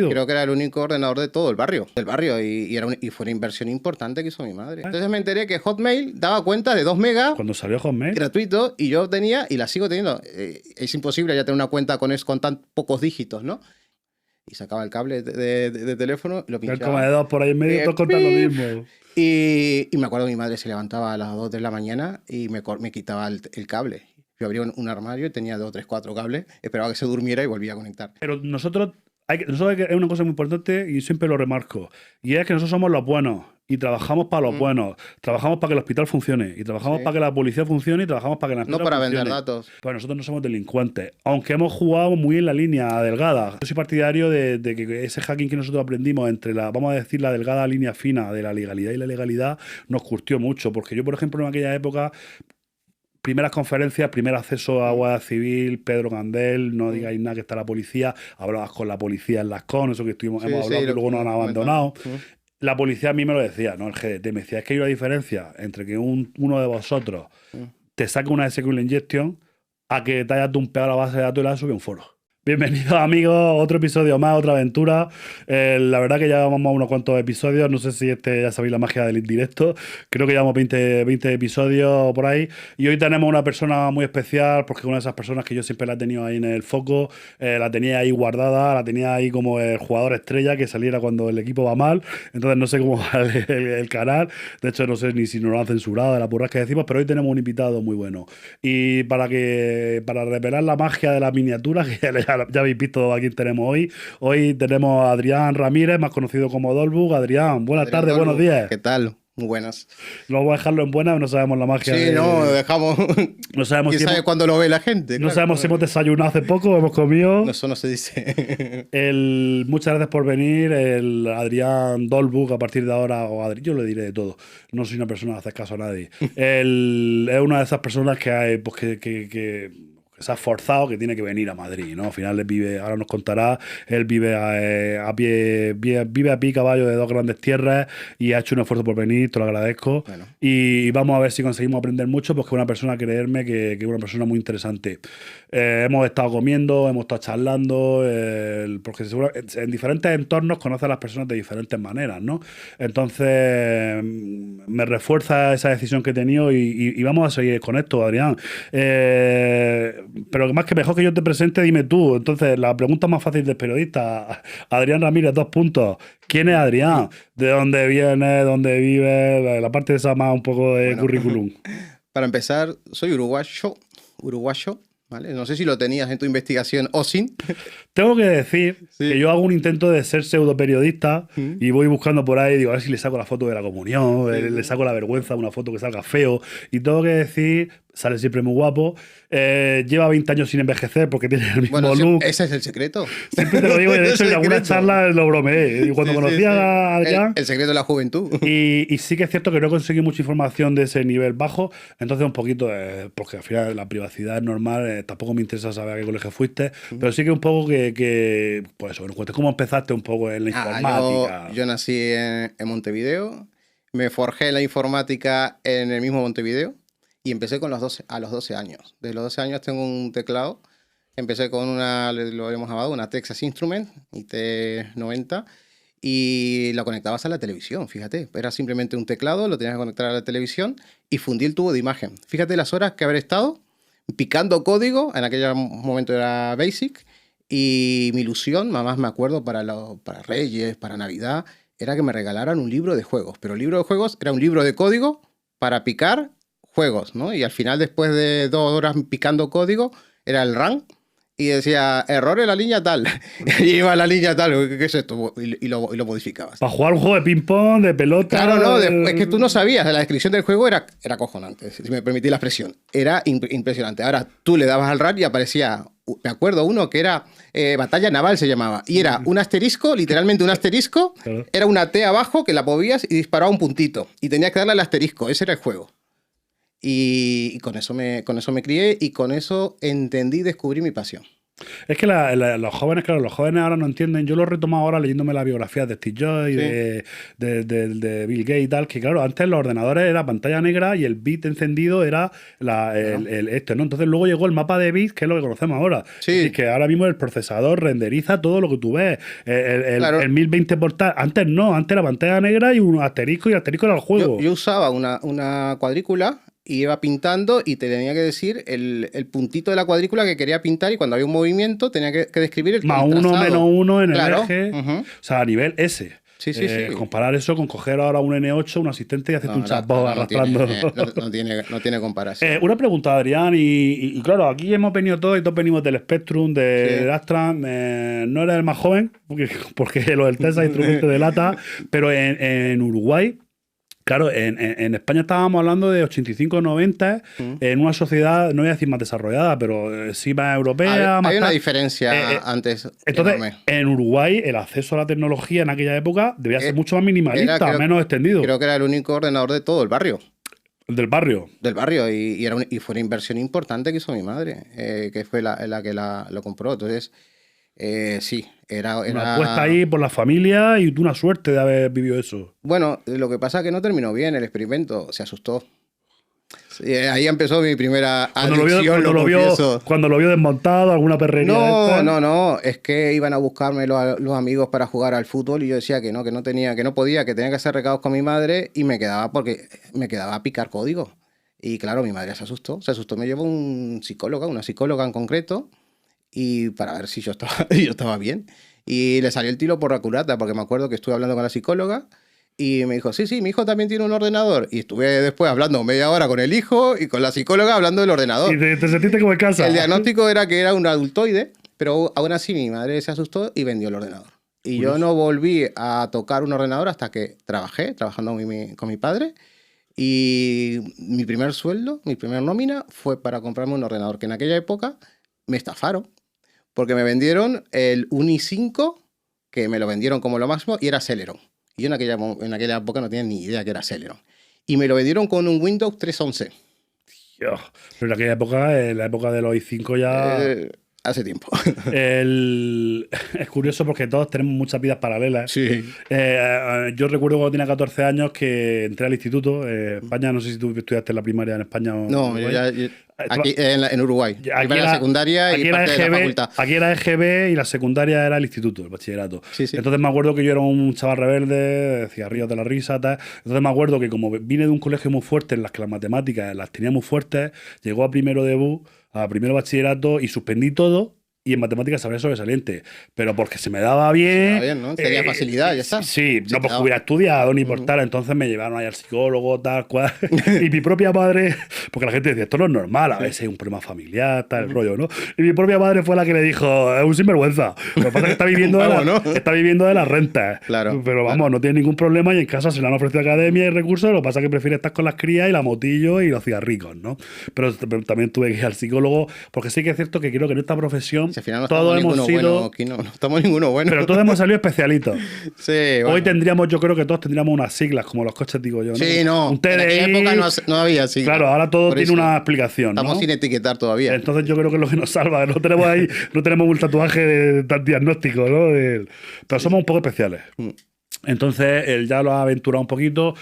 Creo que era el único ordenador de todo el barrio, del barrio, y fue una inversión importante que hizo mi madre. Entonces me enteré que Hotmail daba cuenta de 2 megas Cuando salió Hotmail, gratuito y yo tenía, y la sigo teniendo. Es imposible ya tener una cuenta con tan pocos dígitos, ¿no? Y sacaba el cable de teléfono y lo el como pinchaba. de dos por ahí en medio, todos contan lo mismo. Y me acuerdo que mi madre se levantaba a las 2 de la mañana y me quitaba el cable. Yo abría un armario y tenía 2, 3, 4 cables, esperaba que se durmiera y volvía a conectar. Pero nosotros es una cosa muy importante y siempre lo remarco. Y es que nosotros somos los buenos y trabajamos para los buenos. Trabajamos para que el hospital funcione y trabajamos para que la policía funcione y trabajamos para que la No empresa para funcione. vender datos. Pues nosotros no somos delincuentes, aunque hemos jugado muy en la línea delgada. Yo soy partidario de que ese hacking que nosotros aprendimos entre vamos a decir, la delgada línea fina de la legalidad y la legalidad nos curtió mucho. Porque yo, por ejemplo, en aquella época, primeras conferencias, primer acceso a Guardia Civil, Pedro Candel, no digáis nada que está la policía, hablabas con la policía en las CON, eso que hemos hablado, que luego nos han abandonado. La policía a mí me lo decía, ¿no? El GDT me decía, es que hay una diferencia entre que uno de vosotros te saque una SQL injection a que te hayas dumpeado la base de datos y la hayas subido a un foro. Bienvenidos amigos, otro episodio más, otra aventura. La verdad que ya vamos a unos cuantos episodios, no sé si ya sabéis la magia del indirecto, creo que llevamos 20 episodios por ahí y hoy tenemos una persona muy especial porque es una de esas personas que yo siempre la he tenido ahí en el foco, la tenía ahí guardada, la tenía ahí como el jugador estrella que saliera cuando el equipo va mal, entonces no sé cómo va el canal, de hecho no sé ni si nos lo han censurado de las burras que decimos, pero hoy tenemos un invitado muy bueno y para revelar la magia de las miniaturas que ya habéis visto a quién tenemos hoy. Hoy tenemos a Adrián Ramírez, más conocido como Dolbug. Adrián, buenas tardes, Dolbug, buenos días. ¿Qué tal? Muy buenas. No vamos a dejarlo en buenas, no sabemos la magia. Sí, no, dejamos. No sabemos ¿Quién sabe cuándo lo ve la gente? No sabemos si hemos desayunado hace poco, hemos comido. No, eso no se dice. Muchas gracias por venir. Adrián Dolbug, a partir de ahora, o Adri, yo le diré de todo. No soy una persona que hace caso a nadie. Es una de esas personas que hay, pues que se ha esforzado, que tiene que venir a Madrid, ¿no? Al final él vive, ahora nos contará, él vive a pie, vive a pie caballo de dos grandes tierras y ha hecho un esfuerzo por venir, te lo agradezco. Bueno. Y vamos a ver si conseguimos aprender mucho, porque es una persona, creerme, que es una persona muy interesante. Hemos estado comiendo, hemos estado charlando, porque seguro, en diferentes entornos conoce a las personas de diferentes maneras, ¿no? Entonces, me refuerza esa decisión que he tenido y vamos a seguir con esto, Adrián. Pero más que mejor que yo te presente, dime tú. Entonces, la pregunta más fácil del periodista, Adrián Ramírez, 2 puntos. ¿Quién es Adrián? ¿De dónde viene? ¿Dónde vive? La parte de esa más un poco de currículum. Para empezar, soy uruguayo, ¿vale? No sé si lo tenías en tu investigación o sin. Tengo que decir que yo hago un intento de ser pseudo periodista y voy buscando por ahí, digo, a ver si le saco la foto de la comunión, le saco la vergüenza, una foto que salga feo. Y tengo que decir, sale siempre muy guapo. Lleva 20 años sin envejecer porque tiene el mismo look. Ese es el secreto. Siempre te lo digo y de hecho en algunas charlas lo bromeé. Y cuando conocí a Adrián... El secreto de la juventud. Y sí que es cierto que no he conseguido mucha información de ese nivel bajo, entonces un poquito, porque al final la privacidad es normal, tampoco me interesa saber a qué colegio fuiste, pero sí que un poco pues eso, cuentes cómo empezaste un poco en la informática. Yo nací en Montevideo, me forjé en la informática en el mismo Montevideo. Y empecé a los 12 años. De los 12 años tengo un teclado. Empecé con lo habíamos llamado una Texas Instruments, IT90, y lo conectabas a la televisión, fíjate. Era simplemente un teclado, lo tenías que conectar a la televisión y fundí el tubo de imagen. Fíjate las horas que habré estado picando código, en aquel momento era Basic, y mi ilusión, más me acuerdo, para Reyes, para Navidad, era que me regalaran un libro de juegos. Pero el libro de juegos era un libro de código para picar juegos, ¿no? Y al final, después de 2 horas picando código, era el run y decía, error en la línea tal. Y iba a la línea tal, ¿qué es esto? Y lo modificabas. Para jugar un juego de ping-pong, de pelota... Claro, no, es que tú no sabías, la descripción del juego era acojonante, si me permitís la expresión. Era impresionante. Ahora, tú le dabas al run y aparecía, me acuerdo uno que era Batalla Naval se llamaba, y era un asterisco, literalmente un asterisco, era una T abajo que la movías y disparaba un puntito. Y tenías que darle al asterisco, ese era el juego. Y con eso me crié y con eso entendí y descubrí mi pasión. Es que los jóvenes, claro, los jóvenes ahora no entienden. Yo lo he retomado ahora leyéndome las biografías de Steve Jobs y Sí. de Bill Gates y tal, que claro, antes los ordenadores era pantalla negra y el bit encendido era ¿no? Entonces luego llegó el mapa de bits, que es lo que conocemos ahora. Sí. Es decir, que ahora mismo el procesador renderiza todo lo que tú ves. Claro. El 1020 por tal. Antes no, antes era pantalla negra y un asterisco, y el asterisco era el juego. Yo usaba una cuadrícula y iba pintando y te tenía que decir el puntito de la cuadrícula que quería pintar y cuando había un movimiento tenía que describir el Más uno, trazado. menos uno en Claro. el eje. Ujú. O sea, a nivel S. Sí, sí, sí. Comparar eso con coger ahora un N8, un asistente y hacerte un chatbot no arrastrando. no tiene comparación. Una pregunta, Adrián, y claro, aquí hemos venido todos y todos venimos del Spectrum, del Astra. No eres el más joven, porque lo del Tesla instrumento de lata, pero en Uruguay. Claro, en España estábamos hablando de 85-90, en una sociedad, no voy a decir más desarrollada, pero sí más europea. Hay una tal. diferencia antes. Entonces, enorme. en Uruguay, el acceso a la tecnología en aquella época debía ser mucho más minimalista, creo- menos extendido. Creo que era el único ordenador de todo el barrio. El del barrio. Y fue una inversión importante que hizo mi madre, que fue la que lo compró. Entonces, sí, Una apuesta ahí por la familia y tú una suerte de haber vivido eso. Bueno, lo que pasa es que no terminó bien el experimento, se asustó. Sí, ahí empezó mi primera adicción, lo confieso. Cuando lo vio desmontado, alguna perrería. No, es que iban a buscarme los amigos para jugar al fútbol y yo decía que no tenía, que no podía, que tenía que hacer recados con mi madre y me quedaba a picar código. Y claro, mi madre se asustó, me llevó una psicóloga en concreto, y para ver si yo estaba bien. Y le salió el tiro por la culata, porque me acuerdo que estuve hablando con la psicóloga y me dijo, sí, mi hijo también tiene un ordenador. Y estuve después hablando media hora con el hijo y con la psicóloga hablando del ordenador. Y te sentiste como en casa. El diagnóstico era que era un adultoide, pero aún así mi madre se asustó y vendió el ordenador. Y yo no volví a tocar un ordenador hasta que trabajando con mi padre. Y mi primer sueldo, mi primera nómina fue para comprarme un ordenador, que en aquella época me estafaron, porque me vendieron el Uni 5, que me lo vendieron como lo máximo, y era Celeron. Y yo en aquella época no tenía ni idea que era Celeron. Y me lo vendieron con un Windows 3.11. Dios. Pero en aquella época, en la época de los i5 ya... Hace tiempo. Es curioso porque todos tenemos muchas vidas paralelas. Sí. Yo recuerdo cuando tenía 14 años que entré al instituto. España, no sé si tú estudiaste la primaria en España o No, yo aquí en Uruguay. Aquí era la secundaria y parte de la facultad. Aquí era EGB y la secundaria era el instituto, el bachillerato. Sí. Entonces me acuerdo que yo era un chaval rebelde, cigarrillos de la risa, tal. Entonces me acuerdo que como vine de un colegio muy fuerte en las que las matemáticas las tenía muy fuertes, llegó a primero a primero bachillerato y suspendí todo. Y en matemáticas sabría sobresaliente, pero porque se me daba bien. ¿No? Tenía facilidad, ya está. Sí, no porque hubiera estudiado ni por tal. Entonces me llevaron ahí al psicólogo, tal cual. Y mi propia madre, porque la gente decía, esto no es normal, a veces hay un problema familiar, tal, el rollo, ¿no? Y mi propia madre fue la que le dijo, es un sinvergüenza. Lo que pasa es que está viviendo de las rentas. Claro. Pero vamos, no tiene ningún problema y en casa se le han ofrecido academia y recursos. Lo que pasa es que prefiere estar con las crías y la motillo y los cigarricos, ¿no? Pero también tuve que ir al psicólogo, porque sí que es cierto que creo que en esta profesión. Si al final no todos hemos sido. Aquí no estamos ninguno bueno. Pero todos hemos salido especialitos. Sí, bueno. Hoy yo creo que todos tendríamos unas siglas, como los coches, digo yo, ¿no? Sí, no. Un TDI. En aquella época no había siglas. Claro, ahora todo tiene una explicación, ¿no? Estamos sin etiquetar todavía. Entonces yo creo que es lo que nos salva. No tenemos un tatuaje de diagnóstico, ¿no? Pero somos un poco especiales. Entonces, él ya lo ha aventurado un poquito.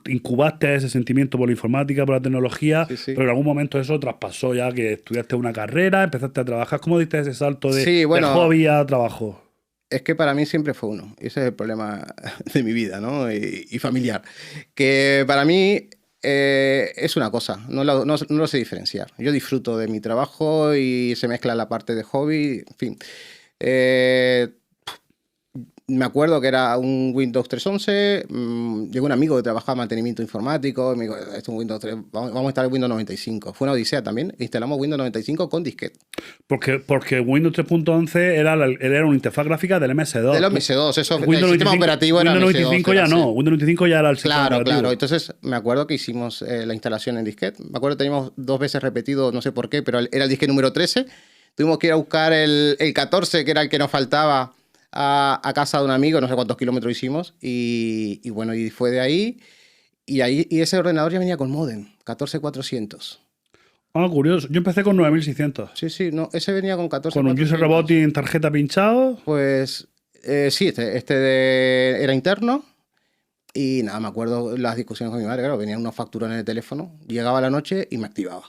Incubaste ese sentimiento por la informática, por la tecnología, sí. pero en algún momento eso traspasó ya, que estudiaste una carrera, empezaste a trabajar. ¿Cómo diste ese salto de hobby a trabajo? Es que para mí siempre fue uno. Ese es el problema de mi vida, ¿no? Y familiar. Que para mí es una cosa, no lo sé diferenciar. Yo disfruto de mi trabajo y se mezcla la parte de hobby, en fin. Me acuerdo que era un Windows 3.11, llegó un amigo que trabajaba en mantenimiento informático, y me dijo, esto es un Windows 3, vamos a instalar Windows 95. Fue una odisea también, instalamos Windows 95 con disquete. Porque Windows 3.11 era una interfaz gráfica del MS2. Del MS2, eso, el sistema operativo era Windows 95 ya no, Windows 95 ya era el sistema operativo. Claro, entonces me acuerdo que hicimos la instalación en disquete, me acuerdo que teníamos 2 veces repetido, no sé por qué, pero era el disquete número 13, tuvimos que ir a buscar el 14, que era el que nos faltaba, a casa de un amigo, no sé cuántos kilómetros hicimos, y bueno, y fue de ahí, y ese ordenador ya venía con modem, 14400. Ah, curioso. Yo empecé con 9600. Sí, sí, no, ese venía con 14. Con un user routing tarjeta pinchado. Pues sí, era interno. Y nada, me acuerdo las discusiones con mi madre, claro, venían unos facturones de teléfono, llegaba la noche y me activaba.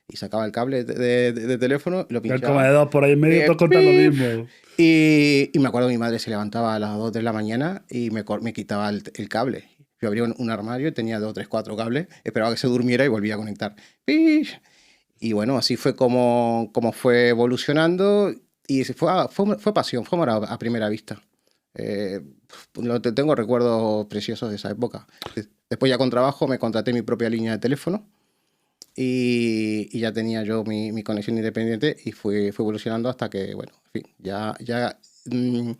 Y sacaba el cable de teléfono y lo El pinchaba. coma de dos por ahí en medio, todos contan lo mismo. Y me acuerdo que mi madre se levantaba a las 2 de la mañana y me quitaba el cable. Yo abría un armario y tenía 2, 3, 4 cables, esperaba que se durmiera y volvía a conectar. Y bueno, así fue como fue evolucionando y fue pasión, fue amor a primera vista. Tengo recuerdos preciosos de esa época. Después ya con trabajo me contraté mi propia línea de teléfono y ya tenía yo mi conexión independiente y fue evolucionando hasta que, bueno, en fin,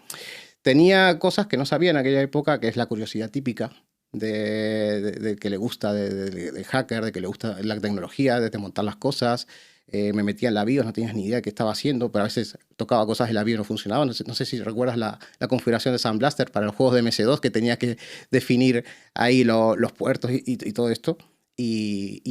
tenía cosas que no sabía en aquella época, que es la curiosidad típica de que le gusta de hacker, de que le gusta la tecnología, de montar las cosas. Me metía en la BIOS, no tenías ni idea de qué estaba haciendo, pero a veces tocaba cosas y la BIOS no funcionaba. No sé si recuerdas la configuración de Sun Blaster para los juegos de MS2, que tenía que definir ahí los puertos y todo esto. Y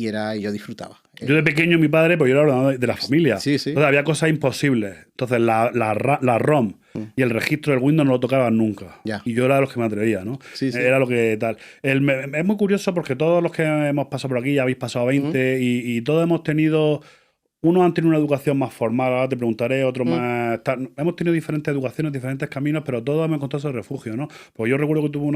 yo disfrutaba. Yo de pequeño, mi padre, pues yo era ordenador de la familia. Sí, sí. Entonces había cosas imposibles. Entonces la ROM y el registro del Windows no lo tocaban nunca. Ya. Y yo era de los que me atrevía, ¿no? Sí, sí. Era lo que tal. Es muy curioso porque todos los que hemos pasado por aquí, ya habéis pasado 20, y todos hemos tenido... Unos han tenido una educación más formal, ahora te preguntaré, otros más... Hemos tenido diferentes educaciones, diferentes caminos, pero todos hemos encontrado ese refugio, ¿no? Pues yo recuerdo que tuve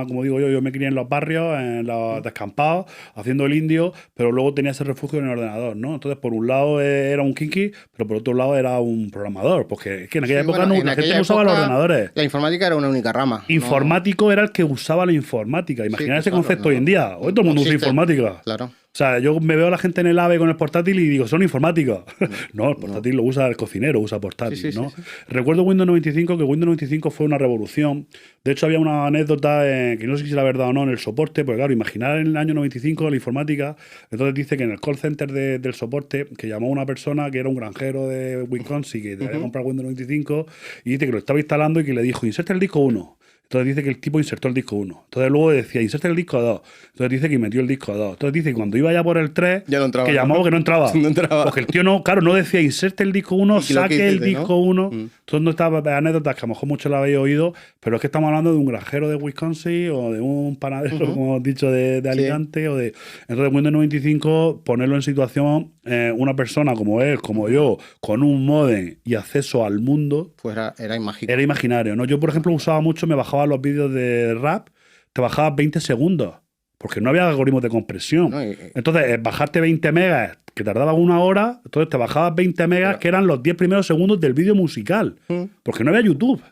como digo yo me crié en los barrios, en los descampados, haciendo el indio, pero luego tenía ese refugio en el ordenador, ¿no? Entonces, por un lado era un kinky, pero por otro lado era un programador, porque es que en aquella época la gente no usaba los ordenadores. La informática era una única rama. Informático era el que usaba la informática. Imagina ese concepto hoy en día. Hoy todo el mundo usa informática. Claro. O sea, yo me veo a la gente en el AVE con el portátil y digo, son informática. No, el portátil lo usa el cocinero, usa portátil, ¿no? Sí. Recuerdo Windows 95, que Windows 95 fue una revolución. De hecho, había una anécdota que no sé si es la verdad o no en el soporte, porque claro, imaginar en el año 95 la informática, entonces dice que en el call center del soporte, que llamó a una persona que era un granjero de Wisconsin, que debía comprar Windows 95, y dice que lo estaba instalando y que le dijo, inserte el disco 1. Entonces dice que el tipo insertó el disco 1. Entonces luego decía, inserte el disco 2. Entonces dice que metió el disco 2. Entonces dice que cuando iba ya por el 3, ya no entraba, que llamó que no entraba. No entraba. Porque el tío no decía, inserte el disco 1, saque el disco 1. Entonces no estaba anécdotas que a lo mejor muchos la habéis oído, pero es que estamos hablando de un granjero de Wisconsin o de un panadero, como hemos dicho, de Alicante. Sí. Entonces Windows 95, ponerlo en situación, una persona como él, como yo, con un módem y acceso al mundo, pues era imaginario. Era imaginario, ¿no? Yo, por ejemplo, usaba mucho, me bajaba los vídeos de rap, te bajaba 20 segundos, porque no había algoritmos de compresión. No, entonces, bajarte 20 megas, que tardaba una hora, entonces te bajabas 20 megas, que eran los 10 primeros segundos del vídeo musical, porque no había YouTube.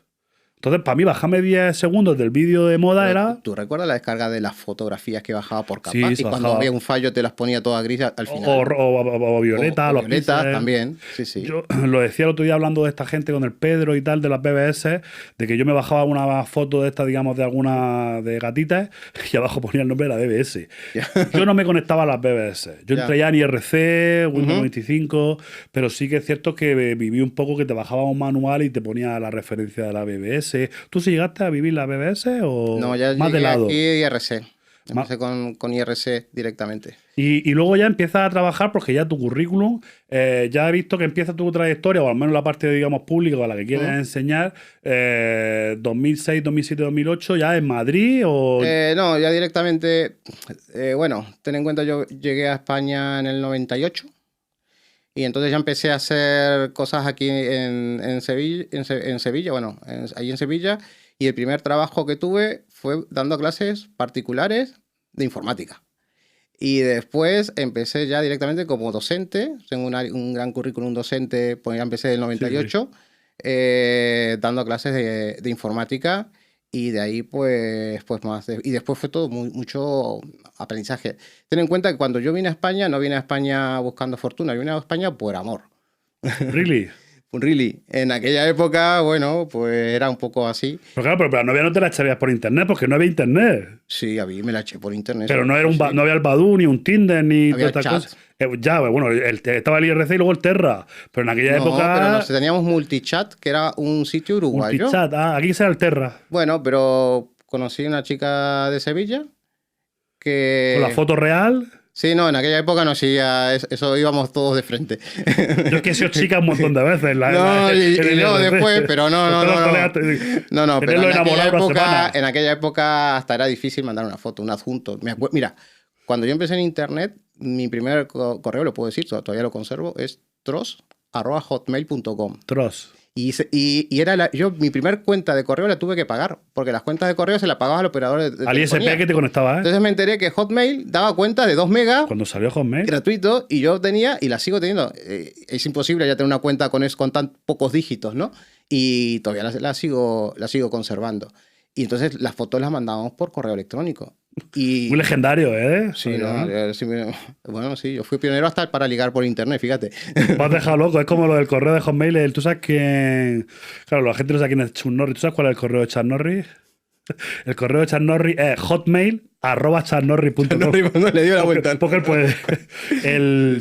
Entonces, para mí, bajarme 10 segundos del vídeo de moda pero era... ¿Tú recuerdas la descarga de las fotografías que bajaba por capa? Sí, y cuando había un fallo te las ponía todas grises al final. O violeta, los violetas también. Sí, sí. Yo lo decía el otro día hablando de esta gente con el Pedro y tal, de las BBS, de que yo me bajaba una foto de esta, digamos, de alguna de gatitas y abajo ponía el nombre de la BBS. Yo no me conectaba a las BBS. Yo entré ya en IRC, Windows 95, pero sí que es cierto que viví un poco que te bajaba un manual y te ponía la referencia de la BBS. ¿Tú sí llegaste a vivir la BBS o no, ya más de lado? Aquí IRC. Empecé con IRC directamente. Y luego ya empiezas a trabajar porque ya tu currículum, ya he visto que empieza tu trayectoria, o al menos la parte, digamos, pública a la que quieres enseñar, 2006, 2007, 2008, ¿ya en Madrid o...? No, ya directamente, bueno, ten en cuenta, yo llegué a España en el 98 y entonces ya empecé a hacer cosas aquí en Sevilla, bueno, ahí en Sevilla, y el primer trabajo que tuve fue dando clases particulares de informática. Y después empecé ya directamente como docente. Tengo un gran currículum docente, pues ya empecé en el 98, dando clases de informática. Y de ahí, pues más. Y después fue todo mucho aprendizaje. Ten en cuenta que cuando yo vine a España, no vine a España buscando fortuna, yo vine a España por amor. ¿Really? Really. En aquella época, bueno, pues era un poco así. Pero claro, pero la novia no te la echarías por internet porque no había internet. Sí, me la eché por internet. Pero no era no había el Badoo, ni un Tinder, ni había todas estas cosas. Ya, bueno, estaba el IRC y luego el Terra. Pero en aquella época... pero teníamos Multichat, que era un sitio uruguayo. Multichat, aquí será el Terra. Bueno, pero conocí una chica de Sevilla que... ¿Con la foto real? Sí, no, en aquella época no seguía eso, íbamos todos de frente. Yo es que he sido chica un montón de veces. No, y luego después, pero no. No, pero en aquella época hasta era difícil mandar una foto, un adjunto. Mira, cuando yo empecé en internet, mi primer correo, lo puedo decir, todavía lo conservo, es tros@hotmail.com. Tros. Y era mi primer cuenta de correo la tuve que pagar, porque las cuentas de correo se las pagaba al operador de al ISP que te conectaba, ¿eh? Entonces me enteré que Hotmail daba cuenta de 2 megas. Cuando salió Hotmail. Gratuito, y yo tenía, y la sigo teniendo. Es imposible ya tener una cuenta con tan pocos dígitos, ¿no? Y todavía la sigo conservando. Y entonces las fotos las mandábamos por correo electrónico. Muy legendario, ¿eh? Sí, bueno, sí, yo fui pionero hasta para ligar por internet, fíjate. Me has dejado loco, es como lo del correo de Hotmail. Tú sabes que. Claro, la gente no sabe quién es Chuck Norris. ¿Tú sabes cuál es el correo de Chuck Norris? El correo de Chuck Norris es hotmail@chucknorris.com. No le dio la vuelta. Porque él puede.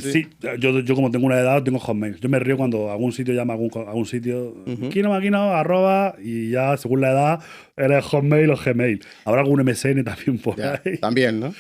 Sí, yo como tengo una edad, tengo Hotmail. Yo me río cuando algún sitio llama a algún sitio. Maquino, y ya según la edad, eres Hotmail o Gmail. Habrá algún MSN también por ahí. También, ¿no?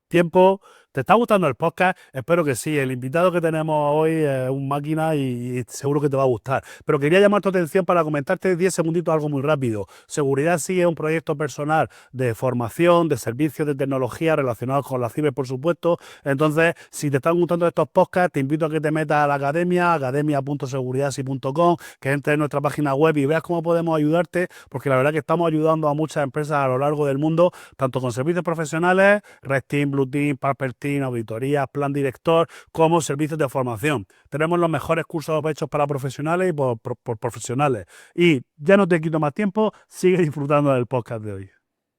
Tiempo. ¿Te está gustando el podcast? Espero que sí. El invitado que tenemos hoy es un máquina y seguro que te va a gustar. Pero quería llamar tu atención para comentarte 10 segunditos algo muy rápido. Seguridad sí es un proyecto personal de formación, de servicios de tecnología relacionados con la ciber, por supuesto. Entonces, si te están gustando estos podcasts, te invito a que te metas a la academia.seguridadsi.com, que entres en nuestra página web y veas cómo podemos ayudarte, porque la verdad que estamos ayudando a muchas empresas a lo largo del mundo, tanto con servicios profesionales, Red Team, Blue Team, Purple Team, auditorías, plan director, como servicios de formación. Tenemos los mejores cursos hechos para profesionales y por profesionales. Y ya no te quito más tiempo, sigue disfrutando del podcast de hoy.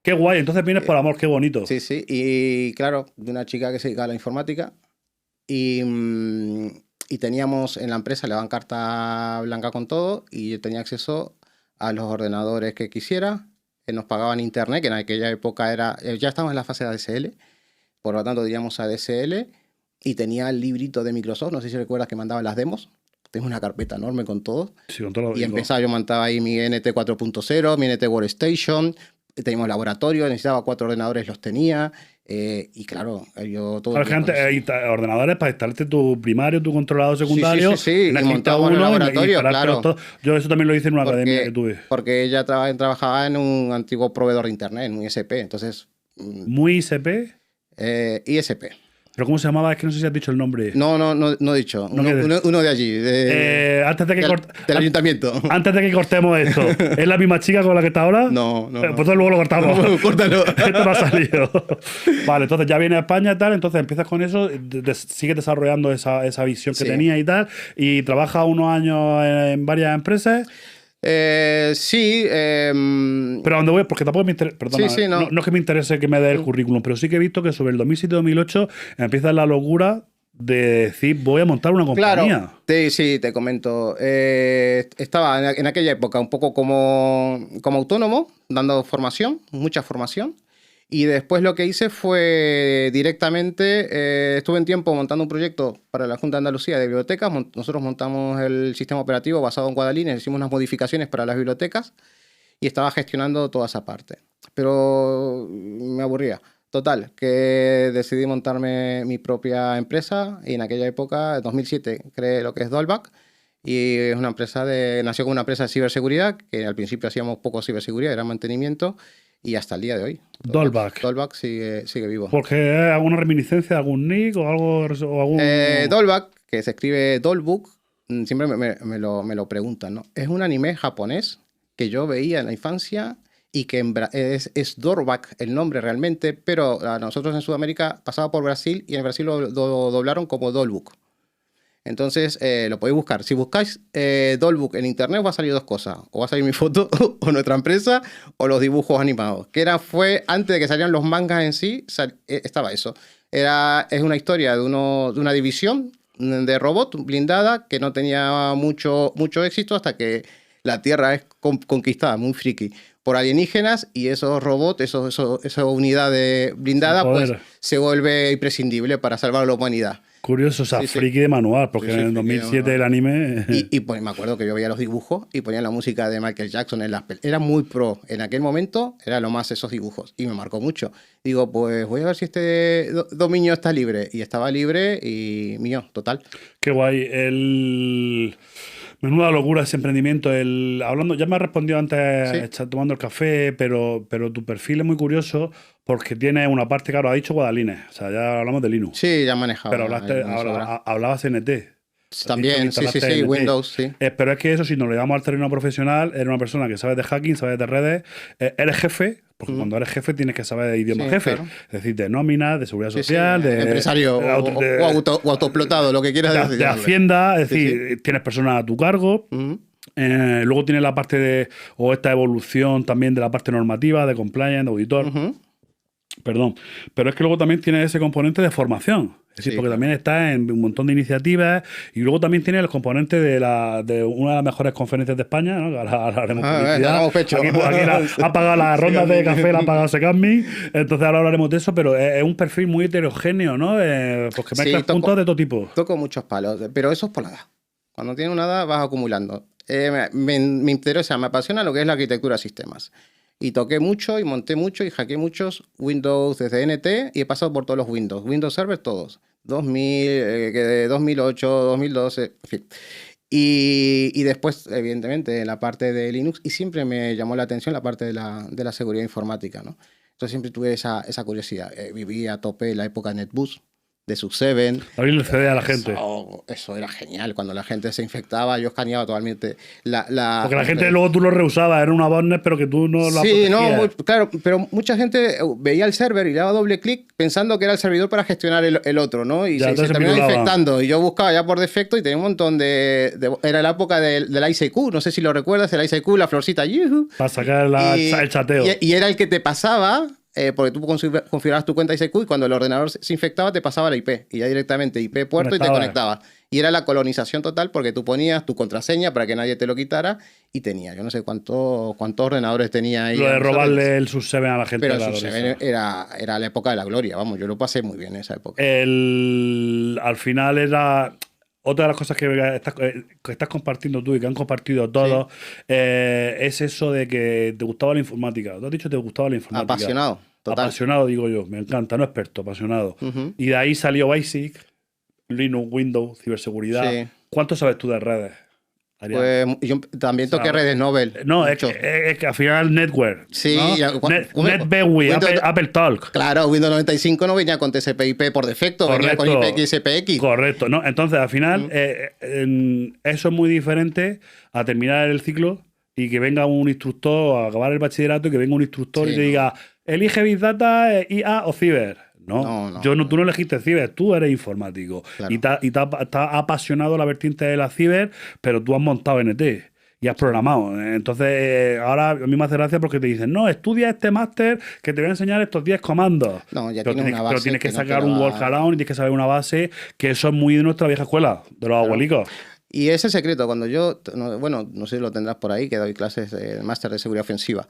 Qué guay, entonces vienes por amor, qué bonito. Sí, y claro, de una chica que se dedica a la informática y teníamos en la empresa, le daban carta blanca con todo y yo tenía acceso a los ordenadores que quisiera, nos pagaban internet, que en aquella época ya estábamos en la fase de ADSL. Por lo tanto, diríamos ADSL, y tenía el librito de Microsoft, no sé si recuerdas que mandaba las demos. Tengo una carpeta enorme con todo. Sí, con todo. Y empezaba, yo montaba ahí mi NT 4.0, mi NT Workstation, teníamos laboratorio, necesitaba 4 ordenadores, los tenía. Y claro, yo todo. Ordenadores para instalarte tu primario, tu controlador secundario. Sí. Y montábamos en el laboratorio, claro. Yo eso también lo hice en una academia que tuve. Porque ella trabajaba en un antiguo proveedor de internet, en un ISP. Entonces. ¿Muy ISP? ISP. ¿Pero cómo se llamaba? Es que no sé si has dicho el nombre. No he dicho. Uno de allí. Del ayuntamiento. Antes de que cortemos esto. ¿Es la misma chica con la que está ahora? No. Pues luego lo cortamos. No, córtalo. Esto no ha salido. Vale, entonces ya viene a España y tal, entonces empiezas con eso, sigues desarrollando esa visión que tenía y tal, y trabajas unos años en varias empresas. Sí. Pero a dónde voy, porque tampoco me interesa. Perdona, no es que me interese que me dé el currículum, pero sí que he visto que sobre el 2007-2008 empieza la locura de decir, voy a montar una compañía. Claro, sí, te comento. Estaba en aquella época un poco como autónomo, dando formación, mucha formación. Y después lo que hice fue directamente, estuve en tiempo montando un proyecto para la Junta de Andalucía de bibliotecas. Nosotros montamos el sistema operativo basado en Guadalines, hicimos unas modificaciones para las bibliotecas y estaba gestionando toda esa parte. Pero me aburría. Total, que decidí montarme mi propia empresa y en aquella época, en 2007, creé lo que es Dolback. Y es una empresa nació como una empresa de ciberseguridad, que al principio hacíamos poco ciberseguridad, era mantenimiento. Y hasta el día de hoy. Dolback. Dolback sigue vivo. ¿Porque hay alguna reminiscencia de algún nick o algo? Dolback, que se escribe Dolbook, siempre me lo preguntan, ¿no? Es un anime japonés que yo veía en la infancia y que es Dolback el nombre realmente, pero a nosotros en Sudamérica pasaba por Brasil y en Brasil lo doblaron como Dolbook. Entonces, lo podéis buscar. Si buscáis Dolbook en internet, va a salir 2 cosas. O va a salir mi foto, o nuestra empresa, o los dibujos animados. Fue antes de que salieran los mangas en sí, estaba eso. Es una historia de una división de robot blindada que no tenía mucho éxito hasta que la Tierra es conquistada, muy friki, por alienígenas, y esos robots, esa unidad blindada, pues se vuelve imprescindible para salvar a la humanidad. Curioso, o sea, Sí, sí. friki de manual, porque Sí, sí, en el friki de 2007 el anime... Y pues me acuerdo que yo veía los dibujos y ponían la música de Michael Jackson en las Era muy pro. En aquel momento era lo más esos dibujos. Y me marcó mucho. Digo, pues voy a ver si este dominio está libre. Y estaba libre y mío, total. Qué guay. Menuda locura ese emprendimiento. Hablando, ya me has respondido antes Sí. tomando el café, pero tu perfil es muy curioso porque tiene una parte, claro, ha dicho Guadalines. O sea, ya hablamos de Linux. Sí, ya Pero manejaba el Linux ahora. hablabas NT. Has dicho que También, sí, sí, instalaste sí, NT. Windows, sí. Pero es que eso, si nos lo llevamos al terreno profesional, eres una persona que sabe de hacking, sabes de redes, eres jefe, porque Mm. cuando eres jefe tienes que saber de idioma Sí, jefe. claro. Es decir, de nóminas, de seguridad Sí, sí, social, de empresario o autoexplotado, lo que quieras decir. de Hacienda, es Sí, decir, tienes personas a tu cargo. Mm. Luego tienes la parte o esta evolución también de la parte normativa, de compliance, de auditor. Ujú. Perdón. Pero es que luego también tiene ese componente de formación. Es decir, Sí, porque claro. también está en un montón de iniciativas y luego también tiene el componente de una de las mejores conferencias de España, ¿no? Ahora haremos publicidad. Ganamos pecho. Aquí ha pagado las rondas de café, la ha pagado Secasmi, entonces ahora hablaremos de eso, pero es un perfil muy heterogéneo, ¿no? Porque Sí, mezclas puntos de todo tipo. toco muchos palos, pero eso es por la edad. Cuando tienes una edad vas acumulando. Me interesa, me apasiona lo que es la arquitectura de sistemas. Y toqué mucho y monté mucho y hackeé muchos Windows desde NT y he pasado por todos los Windows. Windows Server todos. 2000, 2008, 2012, en fin. Y después, evidentemente, en la parte de Linux, y siempre me llamó la atención la parte de la seguridad informática, ¿no? Entonces siempre tuve esa curiosidad. Viví a tope la época de NetBoost, de Sub7. Abrirle el CD a la gente. Eso era genial. Cuando la gente se infectaba, yo escaneaba totalmente Porque la gente luego tú lo reusabas, era una botnet, pero que tú no la Sí, no, protegías. claro, pero mucha gente veía el server y le daba doble clic pensando que era el servidor para gestionar el otro, ¿no? Y Ya, se entonces terminaba vinculaba. infectando. Y yo buscaba ya por defecto y tenía un montón Era la época del ICQ, no sé si lo recuerdas, el ICQ, la florcita, yujú. Para sacar el chateo. Y era el que te pasaba, porque tú configurabas tu cuenta ICQ y cuando el ordenador se infectaba te pasaba la IP. Y ya directamente IP puerto y te conectaba. Y era la colonización total porque tú ponías tu contraseña para que nadie te lo quitara y tenía, yo no sé cuántos ordenadores tenía ahí. Lo de robarle el Sub7 a la gente. Pero Sub7 era la época de la gloria, vamos, yo lo pasé muy bien en esa época. Al final era... Otra de las cosas que estás compartiendo tú y que han compartido todos es eso de que te gustaba la informática. Tú has dicho que te gustaba la informática. Apasionado, total. Apasionado, digo yo. Me encanta, no experto, apasionado. Ujú. Y de ahí salió Basic, Linux, Windows, ciberseguridad. Sí. ¿Cuánto sabes tú de redes, Adrián? Pues yo también toqué redes Nobel. No, es mucho. que al final Network. Sí, ¿no? ya, NetBEWI, Windows- Apple Talk. Claro, Windows 95 no venía con TCP/IP por defecto, venía con IPX. Correcto. ¿No? Entonces, al final, eso es muy diferente a terminar el ciclo y que venga un instructor a acabar el bachillerato y que venga un instructor y te diga, elige Big Data, IA o Ciber. No, tú no elegiste Ciber, tú eres informático. Claro. Y te ha apasionado la vertiente de la Ciber, pero tú has montado NT. Y has programado. Entonces, ahora a mí me hace gracia porque te dicen, no, estudia este máster que te voy a enseñar estos 10 comandos. No, ya pero tienes una base pero tienes que que no sacar te lo un va- workaround y tienes que saber una base, que eso es muy de nuestra vieja escuela, de los abuelicos. Y ese secreto, cuando yo, bueno, no sé si lo tendrás por ahí, que doy clases de máster de seguridad ofensiva.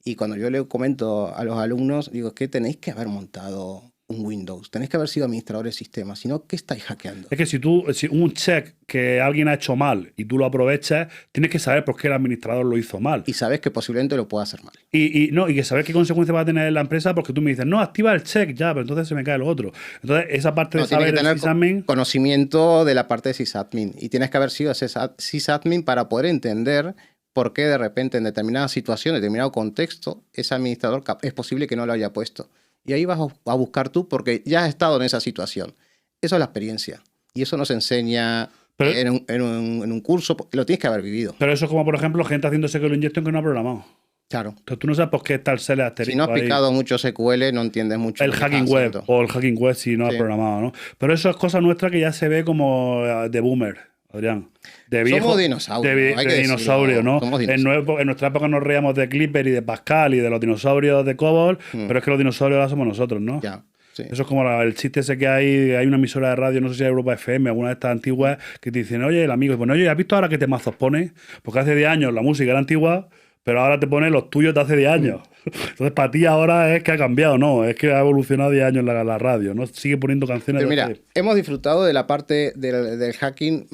Y cuando yo le comento a los alumnos, digo, es que tenéis que haber montado un Windows, tenéis que haber sido administradores de sistemas, si no, ¿qué estáis hackeando? Es que si un check que alguien ha hecho mal y tú lo aprovechas, tienes que saber por qué el administrador lo hizo mal. Y sabes que posiblemente lo pueda hacer mal. Y que saber qué consecuencias va a tener la empresa, porque tú me dices, no, activa el check ya, pero entonces se me cae lo otro. Entonces, esa parte de Tiene saber que tener el sysadmin, conocimiento de la parte de sysadmin. Y tienes que haber sido ese sysadmin para poder entender por qué de repente en determinada situación, en determinado contexto, ese administrador es posible que no lo haya puesto. Y ahí vas a buscar tú porque ya has estado en esa situación. Eso es la experiencia. Y eso nos enseña en un curso. Lo tienes que haber vivido. Pero eso es como, por ejemplo, gente haciendo SQL injection que no ha programado. Claro. Entonces tú no sabes por qué está el SQL asterisco. Si no has ahí. picado mucho SQL, no entiendes mucho. El lo que hacking estás web haciendo. o el hacking web si no has programado, ¿no? Pero eso es cosa nuestra que ya se ve como de boomer, Adrián. De viejo, Somos dinosaurios, hay que de decirlo. dinosaurio, ¿no? Somos En dinosaurios. nuestra época nos reíamos de Clipper y de Pascal y de los dinosaurios de Cobol, pero es que los dinosaurios ahora somos nosotros, ¿no? Ya, sí. Eso es como el chiste ese que hay una emisora de radio, no sé si es Europa FM, alguna de estas antiguas, que te dicen, oye, el amigo, bueno, oye, ¿has visto ahora qué temazos pone? Porque hace 10 años la música era antigua, pero ahora te pone los tuyos de hace 10 años. Entonces, para ti ahora es que ha cambiado, no, es que ha evolucionado 10 años la radio, ¿no? Sigue poniendo canciones Pero de mira, hace- hemos disfrutado de la parte del hacking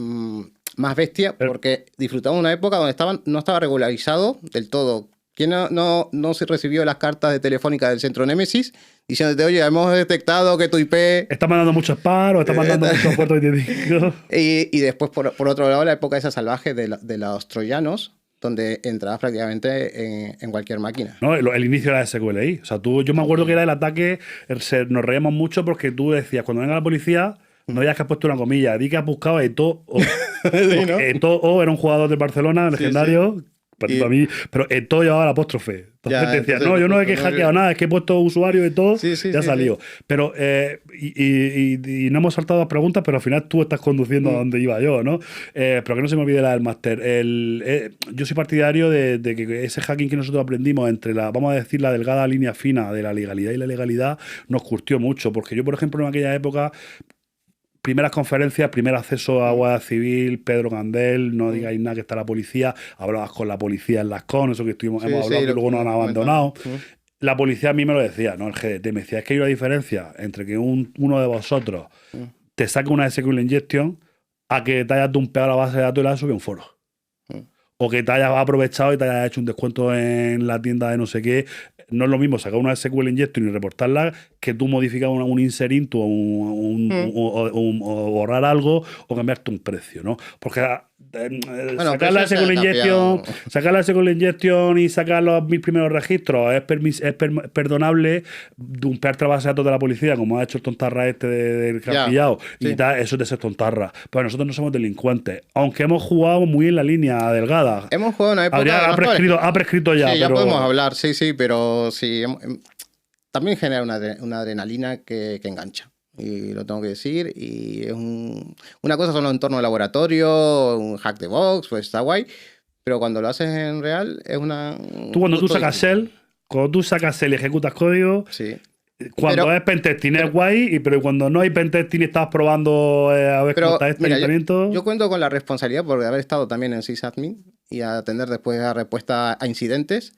más bestia Pero- porque disfrutamos de una época donde no estaba regularizado del todo. ¿Quién no se recibió las cartas de Telefónica del centro Némesis diciéndote, oye, hemos detectado que tu IP... Está mandando muchos paros, está mandando muchos puertos 25. Y después, por otro lado, la época esa salvaje de los troyanos, donde entrabas prácticamente en cualquier máquina. ¿No? El inicio de la SQLI. O sea, yo me acuerdo que era el ataque, nos reíamos mucho porque tú decías, cuando venga la policía, no digas que has puesto una comilla, di que has buscado a Eto'o. Sí, ¿no? Eto'o era un jugador de Barcelona, legendario. Y- Para mí, pero Eto'o llevaba la apóstrofe. Entonces Ya, te decía, entonces no, yo no he no, que hackeado nada, es que he puesto usuario de todo, Sí, sí, ya ha sí, salido. Pero, y no hemos saltado las preguntas, pero al final tú estás conduciendo a donde iba yo, ¿no? Pero que no se me olvide la del máster. Yo soy partidario de que ese hacking que nosotros aprendimos entre vamos a decir, la delgada línea fina de la legalidad y la legalidad, nos curtió mucho. Porque yo, por ejemplo, en aquella época, primeras conferencias, primer acceso a Guardia Civil, Pedro Candel, no digáis nada que está la policía, hablabas con la policía en las CON, eso que hemos hablado, que luego nos han abandonado. La policía a mí me lo decía, ¿no? El GDT me decía, es que hay una diferencia entre que uno de vosotros te saque una SQL injection a que te hayas dumpeado la base de datos y la hayas subido a un foro. O que te hayas aprovechado y te hayas hecho un descuento en la tienda de no sé qué. No es lo mismo sacar una SQL injection y reportarla que tú modificar un insert into o borrar algo o cambiarte un precio, ¿no? Porque Bueno, sacar la pero eso se ha SQL injection, cambiado. sacar la SQL injection y sacar los 1000 primeros registros es perdonable. Dumpearte la base de datos de la policía, como ha hecho el tontarra este del que ha Ya, pillado, y sí. tal, eso es de ser tontarra. Pues nosotros no somos delincuentes, aunque hemos jugado muy en la línea delgada. Hemos jugado una época... Adrián no, ha prescrito ya, sí, ya pero podemos hablar, sí, pero sí, también genera una adrenalina que engancha. Y lo tengo que decir. Y es una cosa son los entornos de laboratorio, un hack de box, pues está guay. Pero cuando lo haces en real, es una. tú cuando tú gusto sacas distinto. Shell y ejecutas código, Sí. cuando Pero- es pentesting es guay, pero cuando no hay pentesting y estás probando a ver cómo Pero, está este mira, ayuntamiento. yo cuento con la responsabilidad por haber estado también en sysadmin y atender después a respuesta a incidentes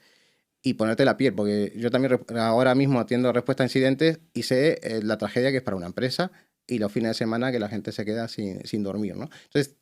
y ponerte la piel, porque yo también ahora mismo atiendo respuesta a incidentes y sé la tragedia que es para una empresa y los fines de semana que la gente se queda sin dormir, ¿no? Entonces,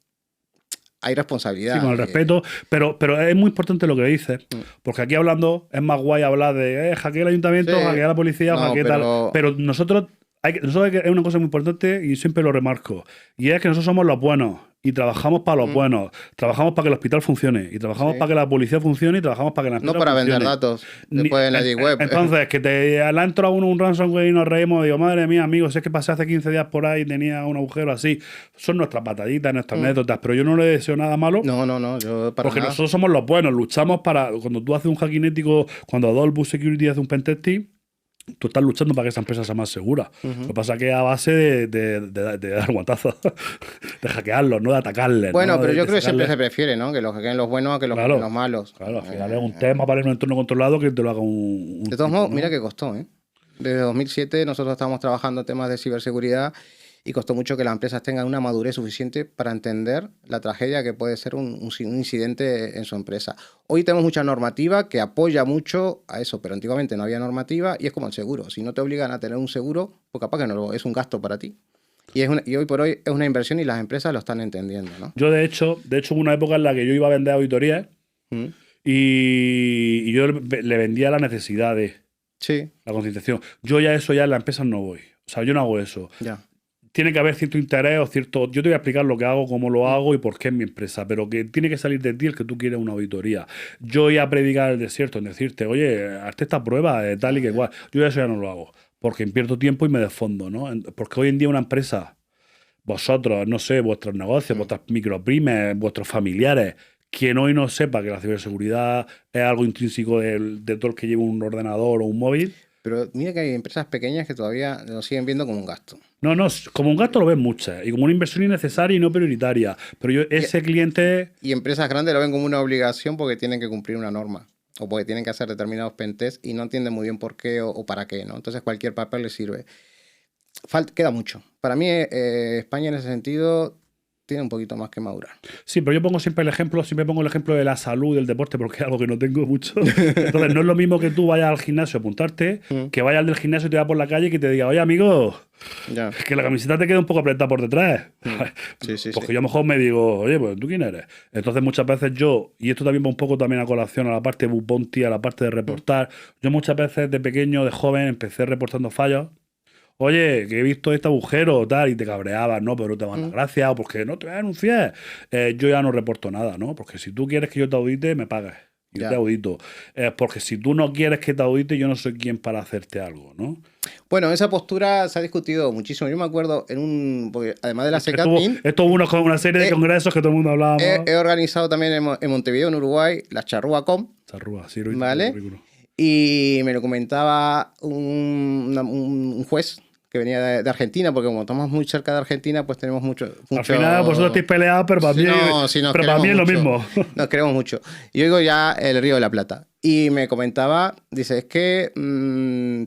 hay responsabilidad. Sí, con el respeto, pero es muy importante lo que dices, porque aquí hablando es más guay hablar de hackear el ayuntamiento, Sí. hackear la policía, No, hackear tal. Pero nosotros es una cosa muy importante y siempre lo remarco, y es que nosotros somos los buenos y trabajamos para los buenos, trabajamos para que el hospital funcione, y trabajamos Sí. para que la policía funcione, y trabajamos para que la No empresa para vender funcione. datos después en la deep web. Entonces, que le ha entrado un ransomware y nos reímos, digo, madre mía, amigos, es que pasé hace 15 días por ahí y tenía un agujero así. Son nuestras pataditas, nuestras anécdotas, pero yo no le deseo nada malo. No, yo para Porque nada. nosotros somos los buenos, luchamos para. Cuando tú haces un hacking ético, cuando Adolfo Security hace un pentesting, tú estás luchando para que esa empresa sea más segura. Lo que pasa es que es a base de dar guantazos, de hackearlos, no de atacarles. Bueno, ¿no? pero De yo creo que siempre sacarles- se prefiere, ¿no? Que los hackeen los buenos a que los Claro. hackeen los malos. Claro, al final es un tema para ir en un entorno controlado que te lo haga un De todos tipo, modos, ¿no? mira que costó, ¿eh? Desde 2007 nosotros estábamos trabajando temas de ciberseguridad y costó mucho que las empresas tengan una madurez suficiente para entender la tragedia que puede ser un incidente en su empresa. Hoy tenemos mucha normativa que apoya mucho a eso, pero antiguamente no había normativa y es como el seguro. Si no te obligan a tener un seguro, pues capaz que no es un gasto para ti. Y hoy por hoy es una inversión y las empresas lo están entendiendo, ¿no? Yo, de hecho, hubo una época en la que yo iba a vender auditorías Mm. y yo le vendía la necesidad de Sí, la concienciación. Yo ya en la empresa no voy. O sea, yo no hago eso. ya. Tiene que haber cierto interés o cierto... Yo te voy a explicar lo que hago, cómo lo hago y por qué es mi empresa, pero que tiene que salir de ti el que tú quieres una auditoría. Yo voy a predicar el desierto en decirte, oye, hazte esta prueba de tal y que igual. Yo eso ya no lo hago, porque invierto tiempo y me desfondo, ¿no? Porque hoy en día una empresa, vosotros, no sé, vuestros negocios, vuestras micropymes, vuestros familiares, quien hoy no sepa que la ciberseguridad es algo intrínseco de todo el que lleva un ordenador o un móvil... Pero mira que hay empresas pequeñas que todavía lo siguen viendo como un gasto. No, como un gasto lo ven muchas y como una inversión innecesaria y no prioritaria. Pero yo, ese cliente, Y empresas grandes lo ven como una obligación porque tienen que cumplir una norma o porque tienen que hacer determinados pentests y no entienden muy bien por qué o para qué, ¿no? Entonces cualquier papel les sirve. Queda mucho. Para mí, España en ese sentido tiene un poquito más que madurar. Sí, pero yo pongo siempre el ejemplo de la salud del deporte, porque es algo que no tengo mucho. Entonces, no es lo mismo que tú vayas al gimnasio a apuntarte, que vayas al del gimnasio y te vayas por la calle y que te diga, oye, amigo, Ya. es que la camiseta te queda un poco apretada por detrás. Sí. Porque yo a lo mejor me digo, oye, pues ¿tú quién eres? Entonces muchas veces yo, y esto también va un poco también a colación a la parte de bounty, a la parte de reportar, yo muchas veces de pequeño, de joven, empecé reportando fallos. Oye, que he visto este agujero, tal, y te cabreabas, ¿no? Pero no te van a dar gracias, o porque no te voy a denunciar. Yo ya no reporto nada, ¿no? Porque si tú quieres que yo te audite, me pagas. Y yo Ya. te audito. Porque si tú no quieres que te audite, yo no soy quien para hacerte algo, ¿no? Bueno, esa postura se ha discutido muchísimo. Yo me acuerdo porque además de la CECATIN, Esto hubo una serie de congresos que todo el mundo hablaba. he organizado también en Montevideo, en Uruguay, la Charrúa.com, Charrúa, sí, lo he visto ¿vale? en el currículum. Y me lo comentaba un juez que venía de Argentina, porque como estamos muy cerca de Argentina, pues tenemos mucho... Al final vosotros estáis peleados, pero para mí, sí, nos pero para mí es lo queremos mismo. Nos queremos mucho. Y yo digo ya el Río de la Plata. Y me comentaba, dice, es que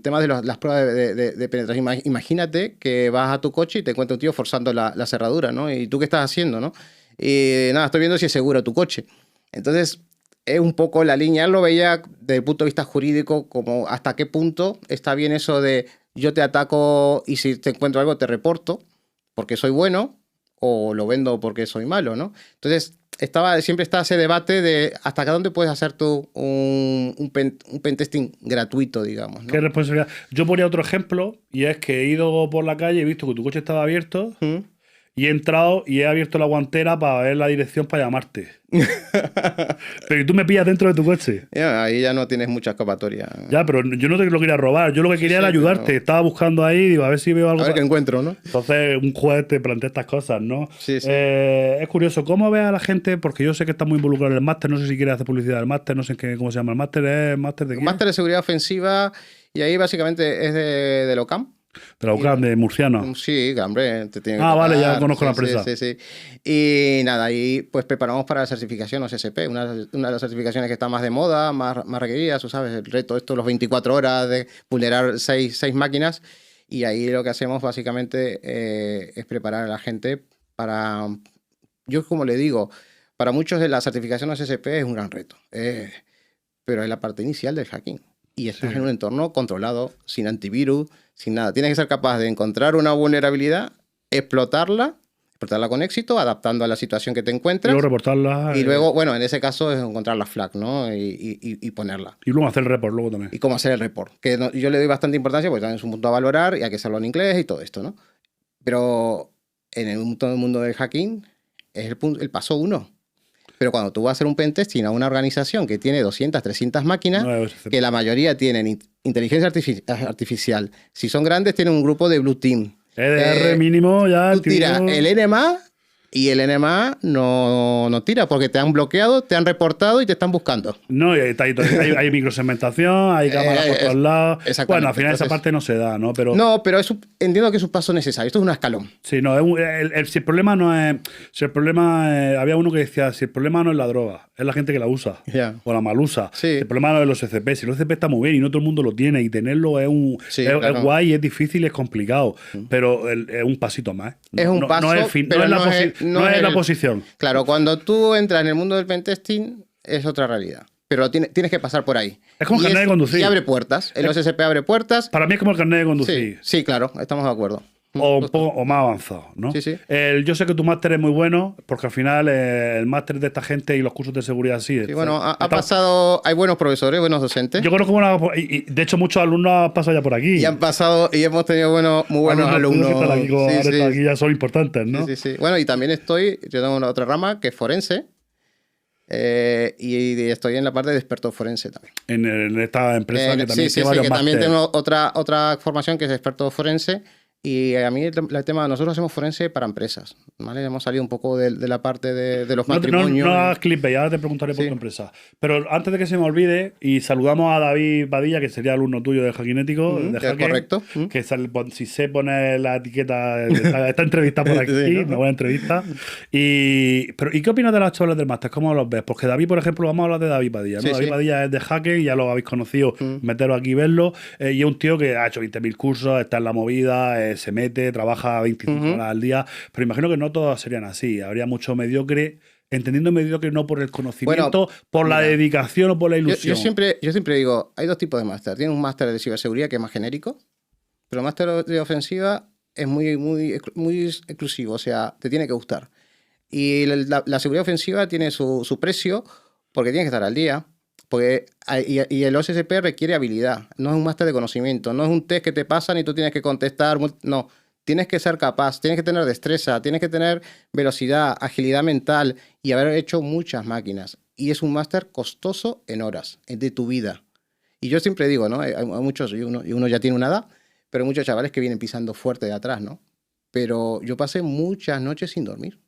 temas de las pruebas de penetración, imagínate que vas a tu coche y te encuentra un tío forzando la cerradura, ¿no? ¿Y tú qué estás haciendo, no? Y nada, estoy viendo si es seguro tu coche. Entonces, es un poco la línea, él lo veía desde el punto de vista jurídico, como hasta qué punto está bien eso de yo te ataco y si te encuentro algo te reporto porque soy bueno o lo vendo porque soy malo, ¿no? Entonces, siempre está ese debate de hasta dónde puedes hacer tú un pentesting gratuito, digamos, ¿no? ¿Qué responsabilidad? Yo ponía otro ejemplo y es que he ido por la calle, he visto que tu coche estaba abierto y he entrado y he abierto la guantera para ver la dirección para llamarte. Pero ¿y tú me pillas dentro de tu coche? Ahí ya no tienes mucha escapatoria. Ya, pero yo no te lo quería robar. Yo lo que quería era ayudarte. pero... Estaba buscando ahí, digo, a ver si veo algo. A ver qué encuentro, ¿no? Entonces, un juez te plantea estas cosas, ¿no? Sí. Es curioso. ¿Cómo ve a la gente? Porque yo sé que está muy involucrado en el máster. No sé si quiere hacer publicidad del máster. No sé cómo se llama el máster. ¿Es máster de qué? Máster de seguridad ofensiva. Y ahí básicamente es de LOCAM. De la UCAM, de Murciano. Sí, hombre, te tiene que vale, tocar. ya conozco la empresa. Sí. Y nada, ahí pues preparamos para la certificación OSCP, una de las certificaciones que está más de moda, más requerida, tú sabes, el reto esto, los 24 horas de vulnerar 6 máquinas. Y ahí lo que hacemos básicamente es preparar a la gente para, yo como le digo, para muchos de la certificación OSCP es un gran reto, pero es la parte inicial del hacking. Y estás en un entorno controlado, sin antivirus, sin nada. Tienes que ser capaz de encontrar una vulnerabilidad, explotarla con éxito, adaptando a la situación que te encuentras. Y luego reportarla. Y luego, bueno, en ese caso es encontrar la flag, ¿no? Y ponerla. Y luego hacer el report luego también. Y cómo hacer el report. Que yo le doy bastante importancia porque también es un punto a valorar y hay que hacerlo en inglés y todo esto, ¿no? Pero en todo el mundo del hacking es el paso 1. Pero cuando tú vas a hacer un pentesting a una organización que tiene 200, 300 máquinas, que la mayoría tienen inteligencia artificial, si son grandes tienen un grupo de Blue Team. EDR mínimo ya. Tú tiras el NMA y el NMA no tira porque te han bloqueado, te han reportado y te están buscando. No, hay microsegmentación, hay cámaras por todos lados. Bueno, al final esa parte no se da, ¿no? Pero entiendo que es un paso necesario. Esto es un escalón. Sí, no, si el problema no es... Si el problema había uno que decía, si el problema no es la droga, es la gente que la usa. Yeah. O la mal usa. Sí. El problema no es los SCP. Si los SCP está muy bien y no todo el mundo lo tiene y tenerlo es claro. guay, es difícil, es complicado. Pero es un pasito más. Es un paso, no es el fin, pero no es la posición. Claro, cuando tú entras en el mundo del pentesting es otra realidad. Pero tienes que pasar por ahí. Es como el carnet de conducir. Y abre puertas. El OSCP abre puertas. Para mí es como el carnet de conducir. Sí, claro, estamos de acuerdo. O un poco o más avanzado, ¿no? Sí. Yo sé que tu máster es muy bueno, porque al final el máster de esta gente y los cursos de seguridad sí. Sí, bueno, ha pasado, hay buenos profesores, buenos docentes. Yo conozco y de hecho muchos alumnos han pasado ya por aquí. Y han pasado, y hemos tenido muy buenos alumnos. Que están aquí ya son importantes, ¿no? Sí. Bueno, y también yo tengo una otra rama que es forense. Y estoy en la parte de experto forense también. En esta empresa que también tiene varios que también máster. tengo otra formación que es experto forense. Y a mí el tema, nosotros hacemos forense para empresas, ¿vale? Hemos salido un poco de la parte de los matrimonios. No hagas clip, ya te preguntaré por tu empresa. Pero antes de que se me olvide, y saludamos a David Padilla, que sería alumno tuyo de Hackinético. De Hacking, correcto. Que si sé poner la etiqueta, esta entrevista por aquí, Sí, ¿no? una buena entrevista. ¿Y qué opinas de las chavales del máster? ¿Cómo los ves? Porque David, por ejemplo, vamos a hablar de David Padilla, ¿no? David Padilla es de Hacking, ya lo habéis conocido, meteros aquí y verlo. Y es un tío que ha hecho 20.000 cursos, está en la movida, se mete, trabaja 25 horas al día, pero imagino que no todos serían así. Habría mucho mediocre, entendiendo mediocre no por el conocimiento, por la dedicación o por la ilusión. Yo siempre digo, hay dos tipos de máster. Tienes un máster de ciberseguridad que es más genérico, pero el máster de ofensiva es muy exclusivo, o sea, te tiene que gustar. Y la seguridad ofensiva tiene su precio porque tienes que estar al día. Y el OSSP requiere habilidad, no es un máster de conocimiento, no es un test que te pasan y tú tienes que contestar, no, tienes que ser capaz, tienes que tener destreza, tienes que tener velocidad, agilidad mental y haber hecho muchas máquinas. Y es un máster costoso en horas de tu vida. Y yo siempre digo, ¿no? Hay muchos, y uno ya tiene una edad, pero hay muchos chavales que vienen pisando fuerte de atrás, ¿no? Pero yo pasé muchas noches sin dormir.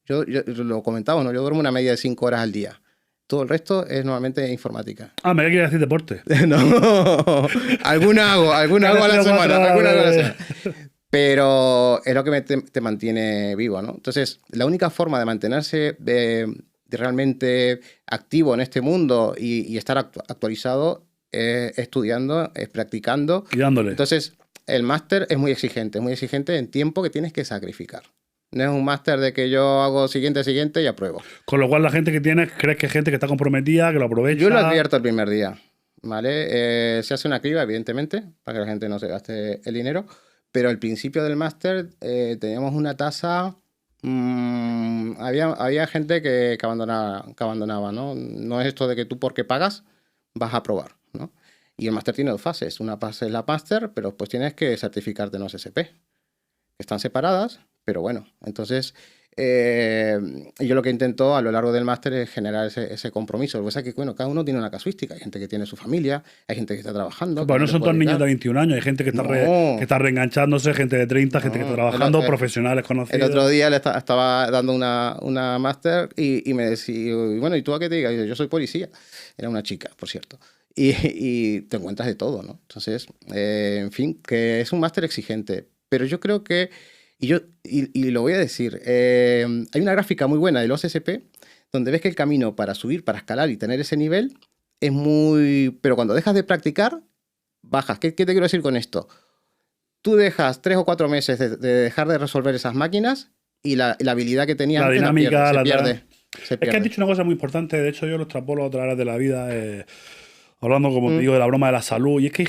Yo lo comentaba, ¿no? Yo duermo una media de 5 horas al día. Todo el resto es normalmente informática. Ah, me quería decir deporte. No, alguna hago a la semana. Pero es lo que te mantiene vivo, ¿no? Entonces, la única forma de mantenerse de realmente activo en este mundo y estar actualizado es estudiando, es practicando. Y dándole. Entonces, el máster es muy exigente en tiempo que tienes que sacrificar. No es un máster de que yo hago siguiente y apruebo. Con lo cual la gente que tienes, ¿crees que es gente que está comprometida, que lo aprovecha? Yo lo advierto el primer día, ¿vale? Se hace una criba, evidentemente, para que la gente no se gaste el dinero, pero al principio del máster teníamos una tasa... había gente que abandonaba, ¿no? No es esto de que tú porque pagas vas a aprobar, ¿no? Y el máster tiene dos fases. Una fase es la máster, pero después tienes que certificarte en OSSP. Están separadas, pero bueno, entonces yo lo que intento a lo largo del máster es generar ese compromiso. Lo que pasa es que, bueno, cada uno tiene una casuística. Hay gente que tiene su familia, hay gente que está trabajando. Pues no son todos niños de 21 años, hay gente que está reenganchándose, gente de 30, gente que está trabajando, profesionales conocidos. El otro día le estaba dando una máster y me decía, bueno, ¿y tú a qué te digas? Yo soy policía. Era una chica, por cierto. Y te encuentras de todo, ¿no? Entonces, en fin, que es un máster exigente. Pero yo creo que, y lo voy a decir, hay una gráfica muy buena del OSSP donde ves que el camino para subir, para escalar y tener ese nivel es muy... Pero cuando dejas de practicar, bajas. ¿Qué te quiero decir con esto? Tú dejas 3 o 4 meses de dejar de resolver esas máquinas y la habilidad que tenías la dinámica, se pierde. Es que has dicho una cosa muy importante, de hecho yo lo extrapolo a otras áreas de la vida, hablando, como te digo, de la broma de la salud. Y es que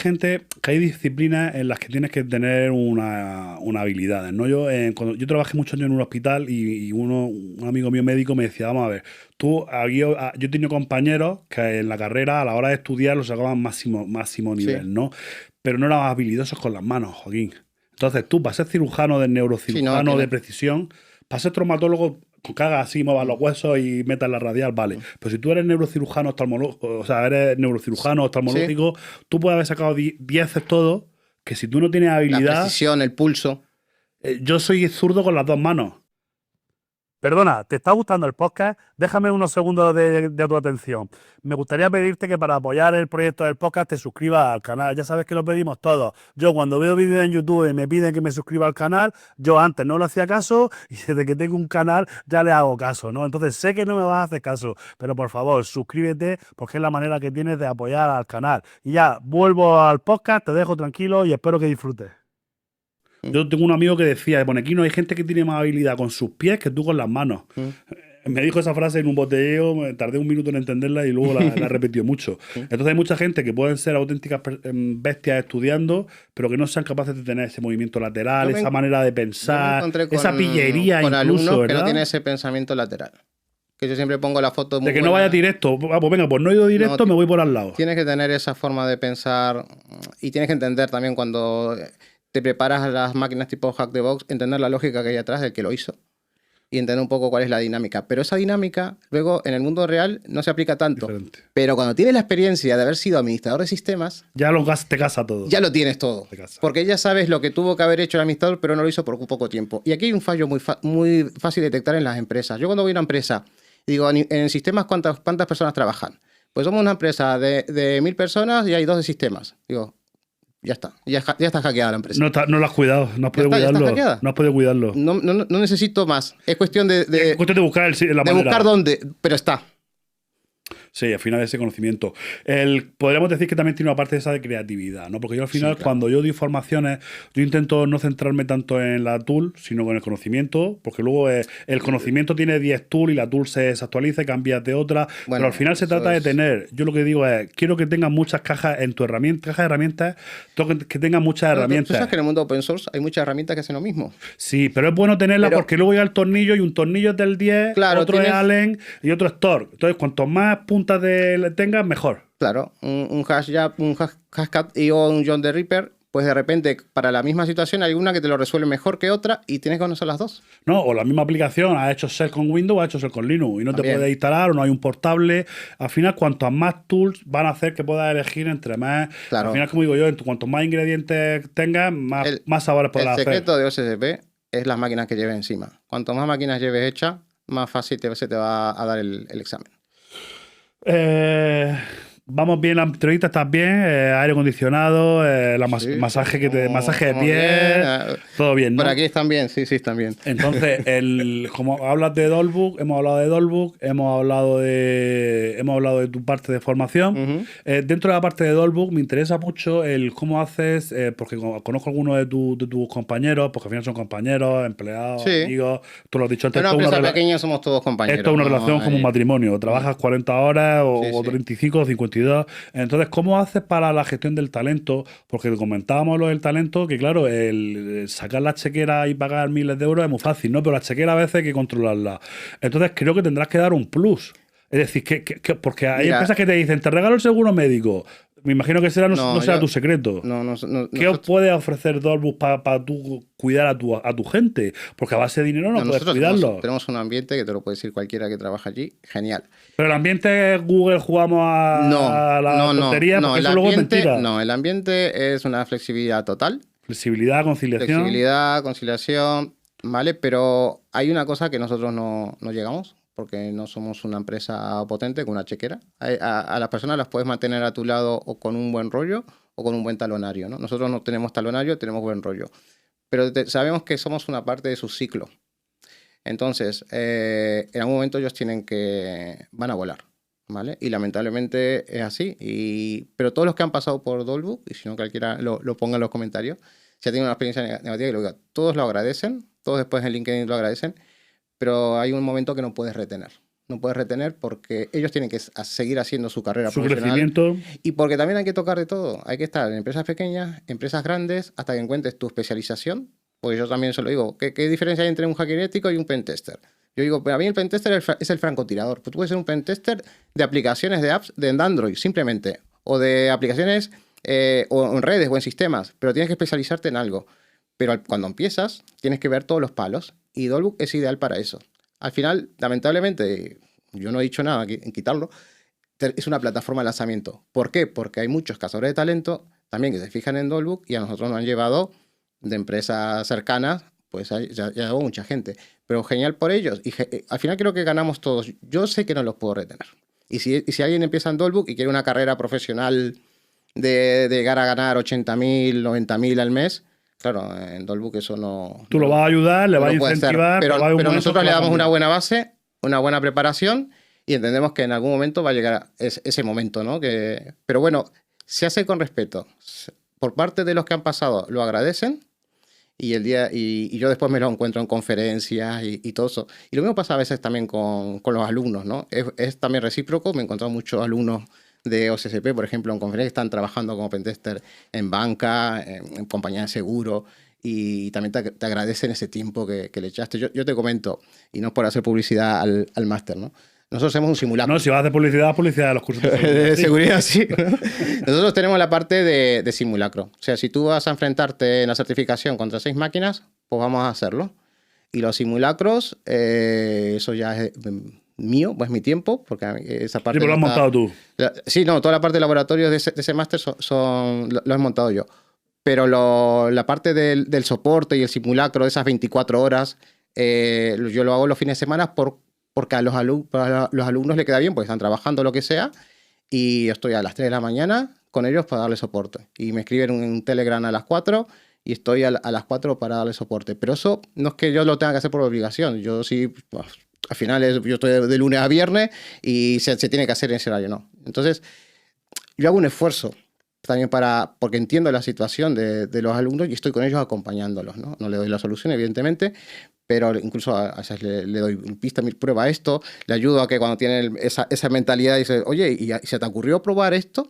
hay disciplinas en las que tienes que tener una habilidad, ¿no? Yo trabajé muchos años en un hospital y un amigo mío médico me decía, vamos a ver, yo he tenido compañeros que en la carrera a la hora de estudiar los sacaban máximo nivel, ¿no? Pero no eran habilidosos con las manos, Joaquín. Entonces tú, para ser cirujano de neurocirujano de precisión, para ser traumatólogo, que hagas así, muevas los huesos y metas la radial, vale. Pero si tú eres neurocirujano oftalmológico, tú puedes haber sacado 10 todo, que si tú no tienes habilidad... La precisión, el pulso. Yo soy zurdo con las dos manos. Perdona, ¿te está gustando el podcast? Déjame unos segundos de tu atención. Me gustaría pedirte que para apoyar el proyecto del podcast te suscribas al canal. Ya sabes que lo pedimos todos. Yo cuando veo vídeos en YouTube y me piden que me suscriba al canal, yo antes no le hacía caso y desde que tengo un canal ya le hago caso, ¿no? Entonces sé que no me vas a hacer caso, pero por favor, suscríbete porque es la manera que tienes de apoyar al canal. Y ya, vuelvo al podcast, te dejo tranquilo y espero que disfrutes. Yo tengo un amigo que decía, aquí no hay gente que tiene más habilidad con sus pies que tú con las manos. Me dijo esa frase en un botelleo, me tardé un minuto en entenderla y luego la repetió mucho. Entonces hay mucha gente que pueden ser auténticas bestias estudiando, pero que no sean capaces de tener ese movimiento lateral, esa manera de pensar, esa pillería con incluso, alumnos ¿verdad? Que no tienen ese pensamiento lateral. Que yo siempre pongo la foto muy de que buena. No vaya directo. Pues venga, pues no he ido directo, me voy por al lado. Tienes que tener esa forma de pensar y tienes que entender también cuando te preparas a las máquinas tipo Hack the Box, entender la lógica que hay atrás del que lo hizo y entender un poco cuál es la dinámica. Pero esa dinámica, luego, en el mundo real no se aplica tanto. Diferente. Pero cuando tienes la experiencia de haber sido administrador de sistemas... Ya te casa todo. Ya lo tienes todo. Porque ya sabes lo que tuvo que haber hecho el administrador, pero no lo hizo por poco tiempo. Y aquí hay un fallo muy fácil de detectar en las empresas. Yo cuando voy a una empresa y digo, en sistemas, ¿cuántas personas trabajan? Pues somos una empresa de 1000 personas y hay 2 de sistemas. Digo... Ya está. Ya está hackeada la empresa. No lo has cuidado. No has podido cuidarlo. No has podido cuidarlo. No necesito más. Es cuestión de buscar la manera. De buscar dónde, pero está. Sí, al final ese conocimiento. Podríamos decir que también tiene una parte de esa de creatividad, ¿no? Porque yo al final, Sí, claro. cuando yo doy formaciones, yo intento no centrarme tanto en la tool, sino con el conocimiento, porque luego el conocimiento tiene 10 tools y la tool se actualiza y cambias de otra, pero Bueno, al final se eso trata de es... tener, yo lo que digo es, quiero que tengas muchas cajas en tu herramienta, caja de herramientas, tengo que tengas muchas Bueno, tú herramientas. sabes que en el mundo open source hay muchas herramientas que hacen lo mismo. Sí, pero es bueno tenerla Pero, porque luego llega el tornillo y un tornillo es del 10, claro, otro es tienes... Allen y otro es Tor. Entonces, cuanto más puntas tengas, mejor. Claro, un Hashjab, un Hashcat y o un John the Reaper, pues de repente para la misma situación hay una que te lo resuelve mejor que otra y tienes que conocer las dos. No, o la misma aplicación, ha hecho Shell con Windows, ha hecho Shell con Linux y no te También. puedes instalar o no hay un portable. Al final, cuantos más tools van a hacer que puedas elegir entre más. Claro. Al final, como digo yo, cuantos más ingredientes tengas, más, El- más sabores El podrás hacer. secreto de OSCP es las máquinas que lleves encima. Cuanto más máquinas lleves hechas, más fácil se te va a dar el examen. Vamos bien, la entrevista estás bien, aire acondicionado, Sí, masaje, sí, masaje de estamos pies, bien. todo bien, ¿no? Por aquí están bien, sí, sí, están bien. Entonces, como hablas de Dollbook, hemos hablado de Dollbook, hemos hablado de tu parte de formación. Ujú. Dentro de la parte de Dollbook me interesa mucho el cómo haces, porque conozco a algunos de tus compañeros, porque al final son compañeros, empleados, Sí. amigos, tú lo has dicho antes. En una esto es empresa rela- pequeña somos todos compañeros. esto es una ¿no? relación como un Hay- matrimonio. Trabajas 40 horas Sí, o sí. 35 o 52. Entonces, ¿cómo haces para la gestión del talento? Porque comentábamos lo del talento, que claro, el sacar la chequera y pagar miles de euros es muy fácil, ¿no? Pero la chequera a veces hay que controlarla. Entonces, creo que tendrás que dar un plus. Es decir, porque hay Mira, empresas que te dicen, te regalo el seguro médico. Me imagino que no será yo- tu secreto. No, ¿Qué os puede ofrecer Dollbook para tú cuidar a tu gente? Porque a base de dinero no puedes nosotros cuidarlo. tenemos un ambiente que te lo puede decir cualquiera que trabaja allí, genial. Pero el ambiente Google jugamos a la tontería, porque eso luego es mentira. No, el ambiente es una flexibilidad total. Flexibilidad, conciliación. Flexibilidad, conciliación, ¿vale? Pero hay una cosa que nosotros no llegamos, porque no somos una empresa potente con una chequera. A las personas las puedes mantener a tu lado o con un buen rollo o con un buen talonario, ¿no? Nosotros no tenemos talonario, tenemos buen rollo. Pero sabemos que somos una parte de su ciclo. Entonces, en algún momento ellos van a volar, ¿vale? Y lamentablemente es así. Pero todos los que han pasado por Dollbook, y si no cualquiera lo ponga en los comentarios, si ha tenido una experiencia negativa, que lo diga, todos lo agradecen, todos después en LinkedIn lo agradecen, pero hay un momento que no puedes retener. No puedes retener porque ellos tienen que seguir haciendo su carrera Su profesional. crecimiento. Y porque también hay que tocar de todo. Hay que estar en empresas pequeñas, empresas grandes, hasta que encuentres tu especialización. Porque yo también se lo digo. ¿Qué diferencia hay entre un hacker ético y un pentester? Yo digo, para mí el pentester es el francotirador. Pues tú puedes ser un pentester de aplicaciones de apps de Android, simplemente. O de aplicaciones o en redes o en sistemas. Pero tienes que especializarte en algo. Pero cuando empiezas, tienes que ver todos los palos. Y Dollbook es ideal para eso. Al final, lamentablemente, yo no he dicho nada en quitarlo, es una plataforma de lanzamiento. ¿Por qué? Porque hay muchos cazadores de talento también que se fijan en Dollbook y a nosotros nos han llevado de empresas cercanas, pues ya llevó mucha gente. Pero genial por ellos. Y al final creo que ganamos todos. Yo sé que no los puedo retener. Y si alguien empieza en Dollbook y quiere una carrera profesional de llegar a ganar 80.000, 90.000 al mes, claro, en Dollbook eso no... Tú lo vas a ayudar, le vas a incentivar, pero va a haber un pero momento nosotros que le va a damos una cambiar. buena base, una buena preparación y entendemos que en algún momento va a llegar ese momento, ¿no? Pero bueno, se hace con respeto. Por parte de los que han pasado lo agradecen y yo después me lo encuentro en conferencias y todo eso. Y lo mismo pasa a veces también con los alumnos, ¿no? Es también recíproco. Me he encontrado muchos alumnos de OSCP, por ejemplo, en conferencias que están trabajando como pentester en banca, en compañía de seguro, y también te agradecen ese tiempo que le echaste. Yo te comento, y no es por hacer publicidad al máster, ¿no? Nosotros hacemos un simulacro. No, si vas a hacer publicidad, publicidad de los cursos De seguridad, sí. Nosotros tenemos la parte de simulacro. O sea, si tú vas a enfrentarte en la certificación contra 6 máquinas, pues vamos a hacerlo. Y los simulacros, eso ya es mío, pues mi tiempo, porque esa parte... Sí, pero lo has montado tú. Sí, no, toda la parte de laboratorios de ese máster lo he montado yo. Pero la parte del soporte y el simulacro de esas 24 horas, yo lo hago los fines de semana porque a los alumnos le queda bien, porque están trabajando lo que sea, y yo estoy a las 3 de la mañana con ellos para darle soporte. Y me escriben un Telegram a las 4 y estoy a las 4 para darle soporte. Pero eso no es que yo lo tenga que hacer por obligación. Yo sí, Al final yo estoy de lunes a viernes y se tiene que hacer en ese horario, ¿no? Entonces, yo hago un esfuerzo también porque entiendo la situación de los alumnos y estoy con ellos acompañándolos, ¿no? No le doy la solución, evidentemente, pero incluso a veces le doy pista, prueba esto, le ayudo a que cuando tienen esa mentalidad dice, oye, ¿y se te ocurrió probar esto?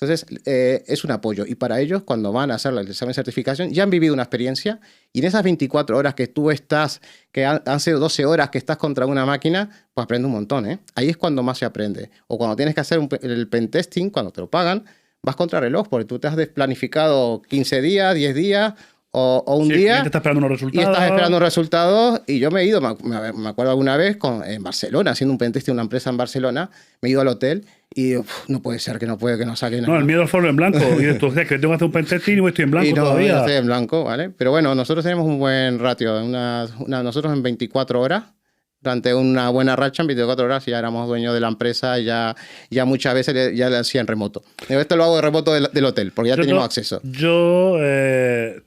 Entonces, es un apoyo. Y para ellos, cuando van a hacer el examen de certificación, ya han vivido una experiencia y en esas 24 horas que tú estás, que han sido 12 horas que estás contra una máquina, pues aprende un montón, ¿eh? Ahí es cuando más se aprende. O cuando tienes que hacer el pentesting, cuando te lo pagan, vas contra reloj, porque tú te has desplanificado 15 días, 10 días o un día. Te está esperando unos resultados. Y estás esperando resultados. Y yo me he ido, me acuerdo alguna vez en Barcelona, haciendo un pentesting en una empresa en Barcelona, me he ido al hotel y digo, no puede ser que no saquen nada. No, el miedo al folio en blanco. Y tú dices que tengo que hacer un pentesting y estoy en blanco todavía. No, estoy en blanco, ¿vale? Pero bueno, nosotros tenemos un buen ratio. Nosotros en 24 horas, durante una buena racha, en 24 horas ya éramos dueños de la empresa y ya muchas veces ya le hacían remoto. Esto lo hago de remoto del hotel, porque ya teníamos acceso. Yo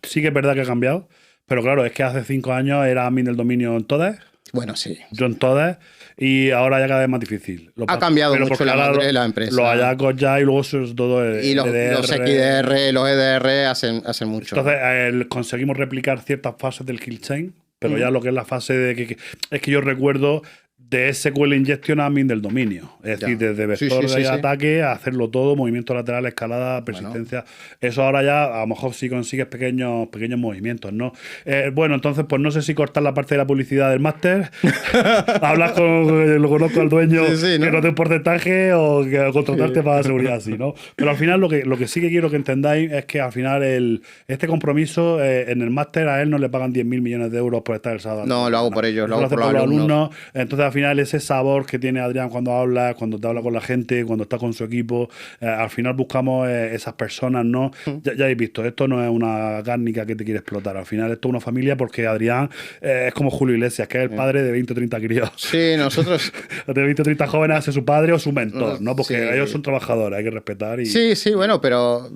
sí que es verdad que he cambiado, pero claro, es que hace 5 años era admin del dominio en todas. Bueno, sí. Yo en todas. Y ahora ya cada vez más difícil. Ha cambiado mucho la empresa. Los hallazgos ya y luego sobre todo y los XDR, los EDR hacen mucho. Entonces conseguimos replicar ciertas fases del kill chain, pero ya lo que es la fase de es que yo recuerdo de SQL Injection admin del dominio. Es decir, desde vector de ataque a hacerlo todo, movimiento lateral, escalada, persistencia. Bueno. Eso ahora ya a lo mejor sí consigues pequeños movimientos, ¿no? Bueno, entonces pues no sé si cortar la parte de la publicidad del máster, hablas lo conozco al dueño, ¿no? Que no te un porcentaje o que contratarte para la seguridad así, ¿no? Pero al final lo que sí que quiero que entendáis es que al final este compromiso en el máster a él no le pagan 10.000 millones de euros por estar el sábado. No, lo hago por ellos, lo hago por los alumnos. Entonces al final ese sabor que tiene Adrián cuando habla, cuando te habla con la gente, cuando está con su equipo, al final buscamos esas personas, ¿no? Ya habéis visto, esto no es una cárnica que te quiere explotar, al final esto es una familia porque Adrián es como Julio Iglesias, que es el padre de 20 o 30 críos. Sí, nosotros... de 20 o 30 jóvenes es su padre o su mentor, ¿no? Porque ellos son trabajadores, hay que respetar. Sí, bueno, pero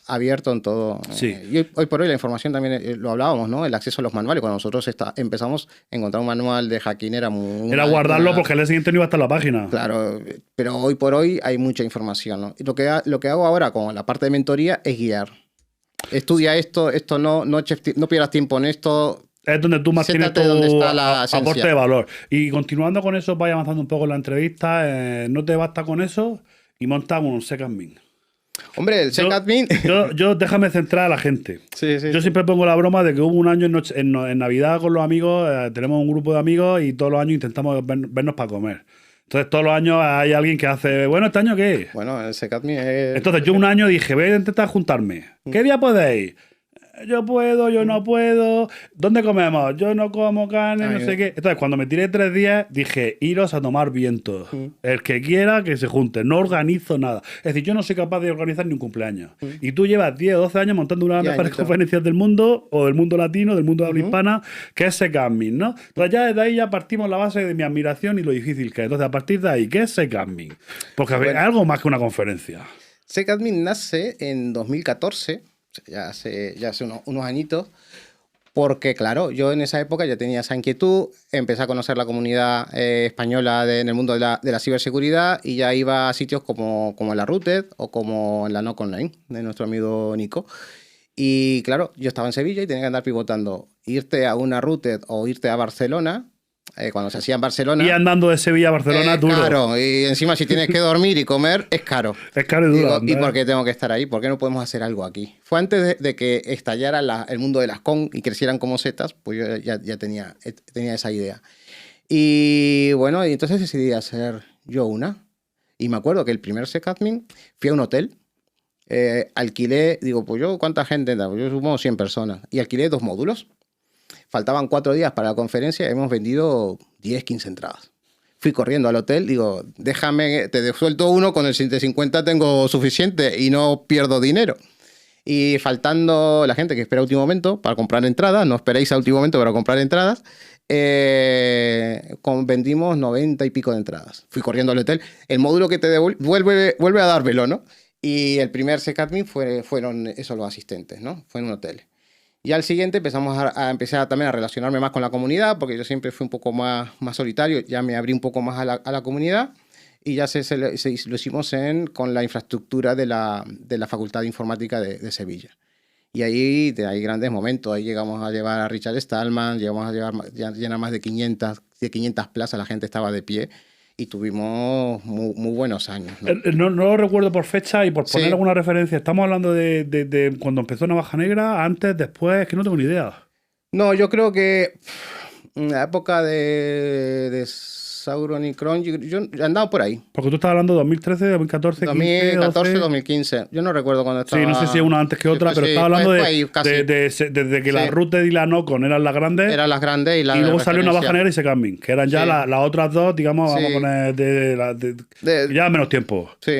abierto en todo. Sí. Y hoy por hoy la información también, lo hablábamos, ¿no? El acceso a los manuales, cuando nosotros empezamos a encontrar un manual de hacking era guardarlo porque el día siguiente no iba a estar en la página. Claro, pero hoy por hoy hay mucha información, ¿no? Y lo que hago ahora con la parte de mentoría es guiar. Estudia esto no pierdas tiempo en esto. Es donde tú más tienes tu aporte de valor. Y continuando con eso, vaya avanzando un poco en la entrevista, no te basta con eso y montamos un SecAdmin. Hombre, el SecAdmin... Yo déjame centrar a la gente. Sí. Yo siempre pongo la broma de que hubo un año en Navidad con los amigos, tenemos un grupo de amigos y todos los años intentamos vernos para comer. Entonces todos los años hay alguien que hace, bueno, ¿este año qué? Bueno, el SecAdmin es... Entonces yo un año dije, voy a intentar juntarme. ¿Qué día podéis? Yo puedo, yo no puedo. ¿Dónde comemos? Yo no como carne, no sé qué. Entonces, cuando me tiré 3 días, dije, iros a tomar viento. El que quiera, que se junte. No organizo nada. Es decir, yo no soy capaz de organizar ni un cumpleaños. Y tú llevas 10 o 12 años montando una de las mejores conferencias del mundo, o del mundo latino, del mundo de habla hispana, que es SecAdmin, ¿no? Entonces, ya desde ahí ya partimos la base de mi admiración y lo difícil que es. Entonces, a partir de ahí, ¿qué es SecAdmin? Porque es algo más que una conferencia. SecAdmin nace en 2014. Ya hace unos añitos, porque claro, yo en esa época ya tenía esa inquietud, empecé a conocer la comunidad española en el mundo de la ciberseguridad y ya iba a sitios como la Rooted o como en la NOC Online de nuestro amigo Nico. Y claro, yo estaba en Sevilla y tenía que andar pivotando, irte a una Rooted o irte a Barcelona. Cuando se hacía en Barcelona. Y andando de Sevilla a Barcelona, duro. Claro, y encima si tienes que dormir y comer, es caro. Es caro y duro. ¿Y por qué tengo que estar ahí? ¿Por qué no podemos hacer algo aquí? Fue antes de que estallara el mundo de las con y crecieran como setas, pues yo ya tenía esa idea. Y bueno, y entonces decidí hacer yo una. Y me acuerdo que el primer SecAdmin fui a un hotel, alquilé, digo, pues yo, ¿cuánta gente? Yo supongo 100 personas. Y alquilé 2 módulos. Faltaban 4 días para la conferencia y hemos vendido 10, 15 entradas. Fui corriendo al hotel, digo, déjame, te suelto uno, con el 150 tengo suficiente y no pierdo dinero. Y faltando la gente que espera a último momento para comprar entradas, no esperéis a último momento para comprar entradas, vendimos 90 y pico de entradas. Fui corriendo al hotel, el módulo que te vuelve a dármelo, ¿no? Y el primer SecAdmin fueron esos los asistentes, ¿no? Fue en un hotel. Y al siguiente empezamos a empezar también a relacionarme más con la comunidad, porque yo siempre fui un poco más solitario, ya me abrí un poco más a la comunidad y ya lo hicimos con la infraestructura de la Facultad de Informática de Sevilla. Y ahí hay grandes momentos, ahí llegamos a llevar a Richard Stallman, llegamos a llenar más de 500 plazas, la gente estaba de pie. Y tuvimos muy buenos años, ¿no? No lo recuerdo por fecha y por poner Sí. alguna referencia. Estamos hablando de cuando empezó Navaja Negra, antes, después, es que no tengo ni idea. No, yo creo que en la época de Sauron y Kron, yo andaba por ahí. Porque tú estás hablando de 2013, 2014, 15, 2014, 12. 2015. Yo no recuerdo cuándo estaba. Sí, no sé si es una antes que otra, Sí, pero sí, estaba hablando fue ahí, casi. desde que la Sí. Ruth y la Nocon eran las grandes. Eran las grandes y la y luego salió referencia. Navaja Negra y Secammin, que eran ya Sí. las otras dos, digamos, vamos Sí. a poner ya menos tiempo. Sí.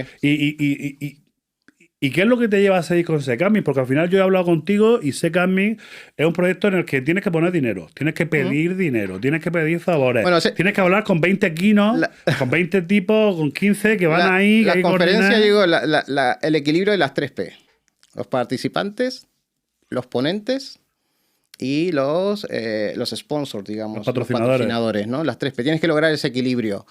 ¿Y qué es lo que te lleva a seguir con Secammin? Porque al final yo he hablado contigo y Secammin es un proyecto en el que tienes que poner dinero, tienes que pedir dinero, tienes que pedir favores, Bueno, tienes que hablar con 20 quinos, con 20 tipos, con 15 que van ahí. La que hay que conferencia, coordinar. digo, el equilibrio de las 3P. Los participantes, los ponentes y los sponsors, digamos. Los patrocinadores. ¿no? Las 3P. Tienes que lograr ese equilibrio.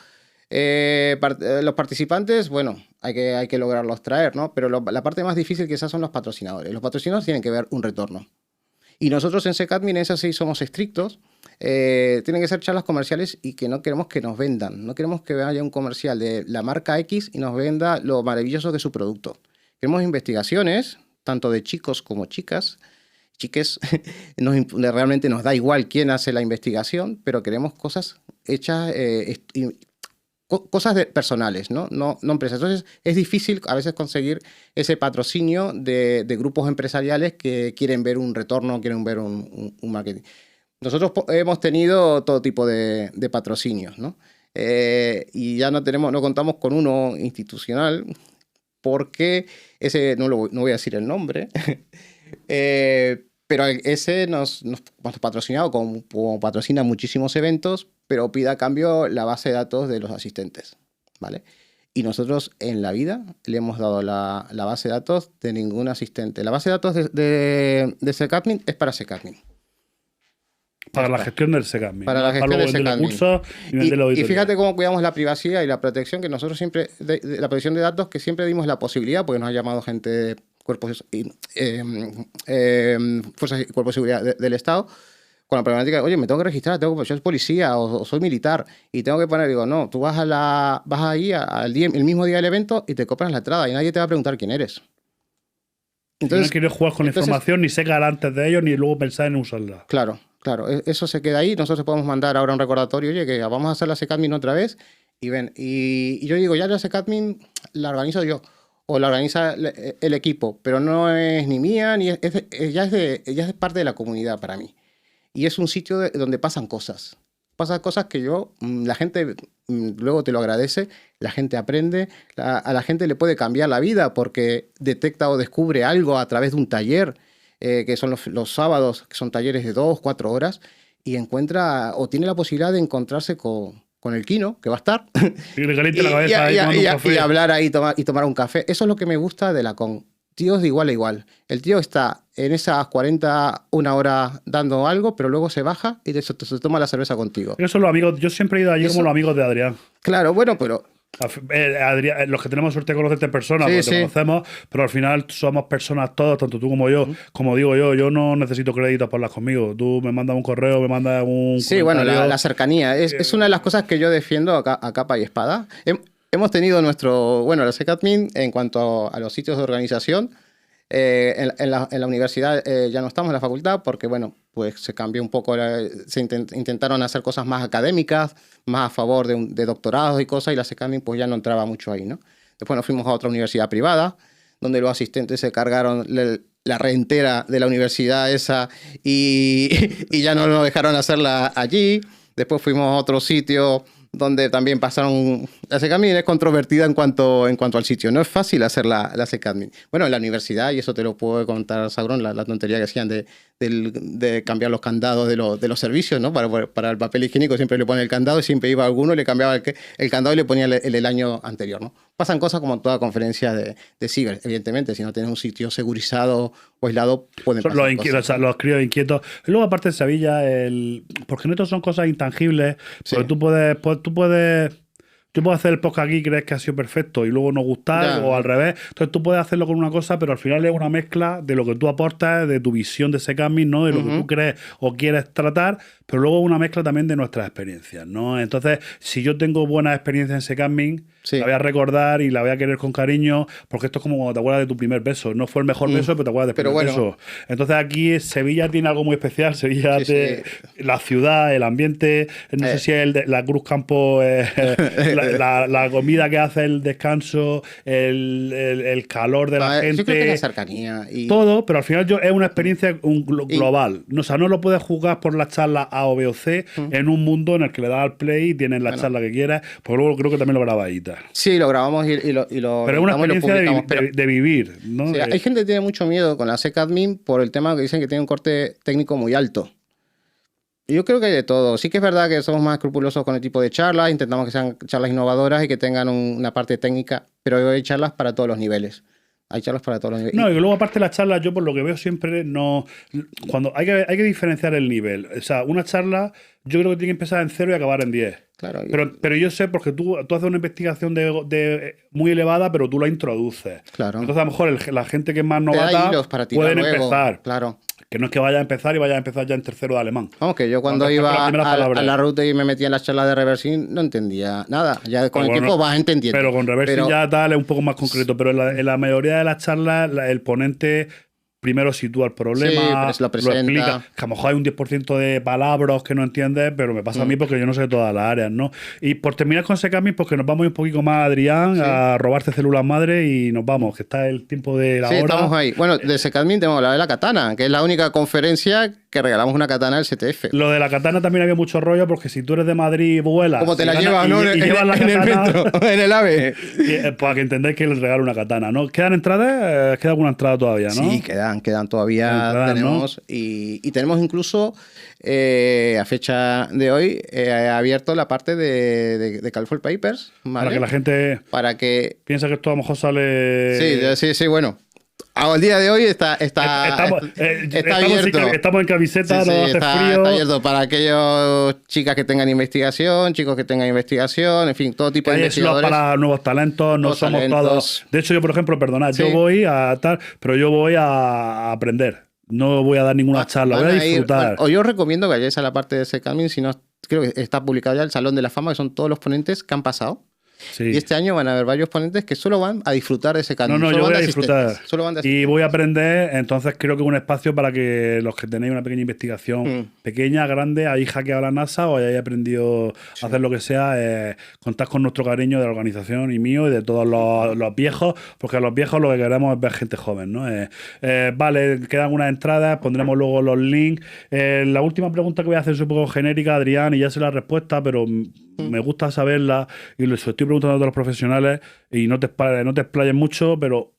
Los participantes, bueno, hay que lograrlos traer, ¿no? Pero la parte más difícil quizás son los patrocinadores. Los patrocinadores tienen que ver un retorno. Y nosotros en Secadmin, en eso sí somos estrictos. Tienen que ser charlas comerciales y que no queremos que nos vendan. No queremos que haya un comercial de la marca X y nos venda lo maravilloso que es su producto. Queremos investigaciones, tanto de chicos como chicas. Chiques, realmente nos da igual quién hace la investigación, pero queremos cosas hechas, cosas personales, ¿no? No empresas. Entonces es difícil a veces conseguir ese patrocinio de grupos empresariales que quieren ver un retorno, quieren ver un marketing. Nosotros hemos tenido todo tipo de patrocinios, ¿no? Y ya no contamos con uno institucional porque ese, no voy a decir el nombre, pero ese nos ha patrocinado, como patrocina muchísimos eventos, pero pide a cambio la base de datos de los asistentes, ¿vale? Y nosotros en la vida le hemos dado la base de datos de ningún asistente. La base de datos de Secadmin es para Secadmin. Para la gestión del Secadmin. Para la gestión del Secadmin. Y fíjate cómo cuidamos la privacidad y la protección, que nosotros siempre, la protección de datos, que siempre dimos la posibilidad, porque nos ha llamado gente de cuerpos fuerzas y cuerpos de seguridad del Estado, con la problemática, oye, me tengo que registrar, yo soy policía o soy militar y tengo que poner, digo, no, tú vas ahí el mismo día del evento y te compras la entrada y nadie te va a preguntar quién eres. Entonces, no quieres jugar con la información, ni secar antes de ello, ni luego pensar en usarla. Claro, eso se queda ahí. Nosotros podemos mandar ahora un recordatorio, oye, que vamos a hacer la Secadmin otra vez y ven. Y yo digo, ya la Secadmin la organizo yo o la organiza el equipo, pero no es ni mía, ya es parte de la comunidad para mí. Y es un sitio donde pasan cosas. Pasan cosas que la gente luego te lo agradece, la gente aprende, a la gente le puede cambiar la vida porque detecta o descubre algo a través de un taller, que son los sábados, que son talleres de 2, 4 horas, y encuentra o tiene la posibilidad de encontrarse con el Kino, que va a estar, y le caliente la cabeza y hablar ahí y tomar un café. Eso es lo que me gusta de la con. Tíos de igual a igual. El tío está en esas una hora dando algo, pero luego se baja y se toma la cerveza contigo. Esos son los amigos. Yo siempre he ido allí como los amigos de Adrián. Claro, bueno, pero... Adrián, los que tenemos suerte de conocerte en persona, Sí, porque sí. te conocemos, pero al final somos personas todos, tanto tú como yo. Como digo yo no necesito créditos por las conmigo. Tú me mandas un correo, me mandas un Sí, bueno, la cercanía. Es una de las cosas que yo defiendo a capa y espada. Hemos tenido la Secadmin en cuanto a los sitios de organización. En la universidad ya no estamos en la facultad porque, bueno, pues se cambió un poco, intentaron hacer cosas más académicas, más a favor de doctorados y cosas, y la Secadmin pues ya no entraba mucho ahí, ¿no? Después nos fuimos a otra universidad privada, donde los asistentes se cargaron la rentera de la universidad esa y ya no nos dejaron hacerla allí. Después fuimos a otro sitio donde también pasaron... La Secadmin es controvertida en cuanto al sitio. No es fácil hacer la Secadmin. Bueno, en la universidad, y eso te lo puedo contar, Sauron, la tontería que hacían de de cambiar los candados de los servicios, ¿no? Para el papel higiénico siempre le pone el candado y siempre iba a alguno, le cambiaba el candado y le ponía el del año anterior, ¿no? Pasan cosas como en toda conferencia de ciber, evidentemente. Si no tienes un sitio segurizado o aislado, pueden pasar cosas. Los críos inquietos. Y luego, aparte de Sevilla, porque no son cosas intangibles, porque tú puedes yo puedo hacer el podcast aquí y crees que ha sido perfecto y luego no gustar, o al revés. Entonces tú puedes hacerlo con una cosa, pero al final es una mezcla de lo que tú aportas, de tu visión de ese cambio, ¿no? De lo que tú crees o quieres tratar, pero luego una mezcla también de nuestras experiencias, ¿no? Entonces, si yo tengo buenas experiencias en Secaming, la voy a recordar y la voy a querer con cariño, porque esto es como cuando te acuerdas de tu primer beso. No fue el mejor beso, pero te acuerdas del primer beso. Entonces aquí Sevilla tiene algo muy especial. Sevilla, la ciudad, el ambiente, no sé si es la Cruz Campo, la comida que hace, el descanso, el calor de la gente. Yo creo que la cercanía. Todo, pero al final es una experiencia global. O sea, no lo puedes jugar por la charla A o B o C en un mundo en el que le das al play y tienes la charla que quieras, porque luego creo que también lo grabáis. Sí, lo grabamos y lo pero es una experiencia de vivir, ¿no? Sí, hay gente que tiene mucho miedo con la SecAdmin por el tema que dicen que tiene un corte técnico muy alto. Yo creo que hay de todo. Sí que es verdad que somos más escrupulosos con el tipo de charlas, intentamos que sean charlas innovadoras y que tengan una parte técnica, pero hay charlas para todos los niveles. Hay charlas para todos los niveles. No, y luego aparte de las charlas, yo por lo que veo siempre no... Cuando hay que diferenciar el nivel. O sea, una charla yo creo que tiene que empezar en 0 y acabar en 10. Claro, pero yo sé porque tú haces una investigación muy elevada, pero tú la introduces. Claro. Entonces a lo mejor la gente que es más novata pueden empezar. Claro. Que no es que vaya a empezar y vaya a empezar ya en tercero de alemán. Vamos, que yo cuando iba a la ruta y me metía en las charlas de reversing no entendía nada. Ya con el tiempo vas entendiendo. Pero con reversing ya tal es un poco más concreto. Pero en la mayoría de las charlas el ponente primero sitúa el problema, lo explica. Que a lo mejor hay un 10% de palabras que no entiendes, pero me pasa a mí porque yo no sé todas las áreas, ¿no? Y por terminar con Secaming, pues que nos vamos un poquito más, Adrián, a robarte células madre y nos vamos, que está el tiempo de la hora. Sí, estamos ahí. Bueno, de Secaming tenemos la de la katana, que es la única conferencia que regalamos una katana del CTF. Lo de la katana también había mucho rollo, porque si tú eres de Madrid, vuelas. ¿Cómo te la llevas, no? Y llevas la katana, en el metro, en el AVE. Para que entendáis que les regalo una katana, ¿no? ¿Quedan entradas? Queda alguna entrada todavía, ¿no? Sí, quedan todavía. Tenemos, ¿no? y tenemos incluso a fecha de hoy abierto la parte de California Papers, ¿vale? Para que la gente piensa que esto a lo mejor sale... Sí, bueno. Al día de hoy está abierto. Estamos en camiseta, no hace frío. Está abierto para aquellas chicas que tengan investigación, chicos que tengan investigación, en fin, todo tipo de investigadores. Para nuevos talentos, no somos todos. De hecho, yo, por ejemplo, perdonad, yo voy a tal, pero yo voy a aprender. No voy a dar ninguna charla, voy a disfrutar. O yo os recomiendo que vayáis a la parte de Secaming, si no, creo que está publicado ya el Salón de la Fama, que son todos los ponentes que han pasado. Sí. Y este año van a haber varios ponentes que solo van a disfrutar de ese canal. No, yo voy a disfrutar. Y voy a aprender, entonces creo que es un espacio para que los que tenéis una pequeña investigación, pequeña, grande, hayáis hackeado la NASA o hayáis aprendido a hacer lo que sea, contad con nuestro cariño de la organización y mío y de todos los viejos, porque a los viejos lo que queremos es ver gente joven, ¿no? Vale, quedan unas entradas, pondremos luego los links. La última pregunta que voy a hacer es un poco genérica, Adrián, y ya sé la respuesta, pero me gusta saberla y les estoy preguntando a todos los profesionales y no te explayes mucho, pero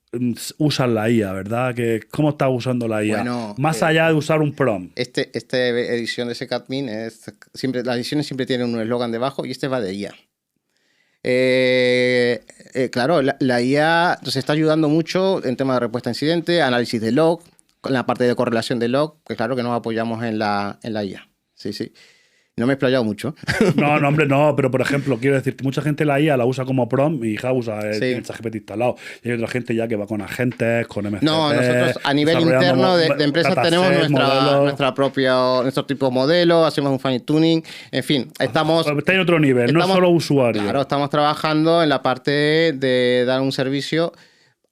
usan la IA, ¿verdad? ¿Cómo estás usando la IA? Bueno, más allá de usar un prompt. Esta edición de Secadmin las ediciones siempre tienen un eslogan debajo y este va de IA. Claro, la IA nos está ayudando mucho en temas de respuesta a incidente, análisis de log, en la parte de correlación de log, que claro que nos apoyamos en la IA. Sí. No me he explayado mucho. No, hombre, no, pero por ejemplo, quiero decir, mucha gente la IA la usa como prompt y usa el ChatGPT instalado. Y hay otra gente ya que va con agentes, con MCP. No, nosotros a nivel interno de empresas tenemos nuestro tipo de modelo, hacemos un fine tuning, en fin, está en otro nivel, no solo usuario. Claro, estamos trabajando en la parte de dar un servicio.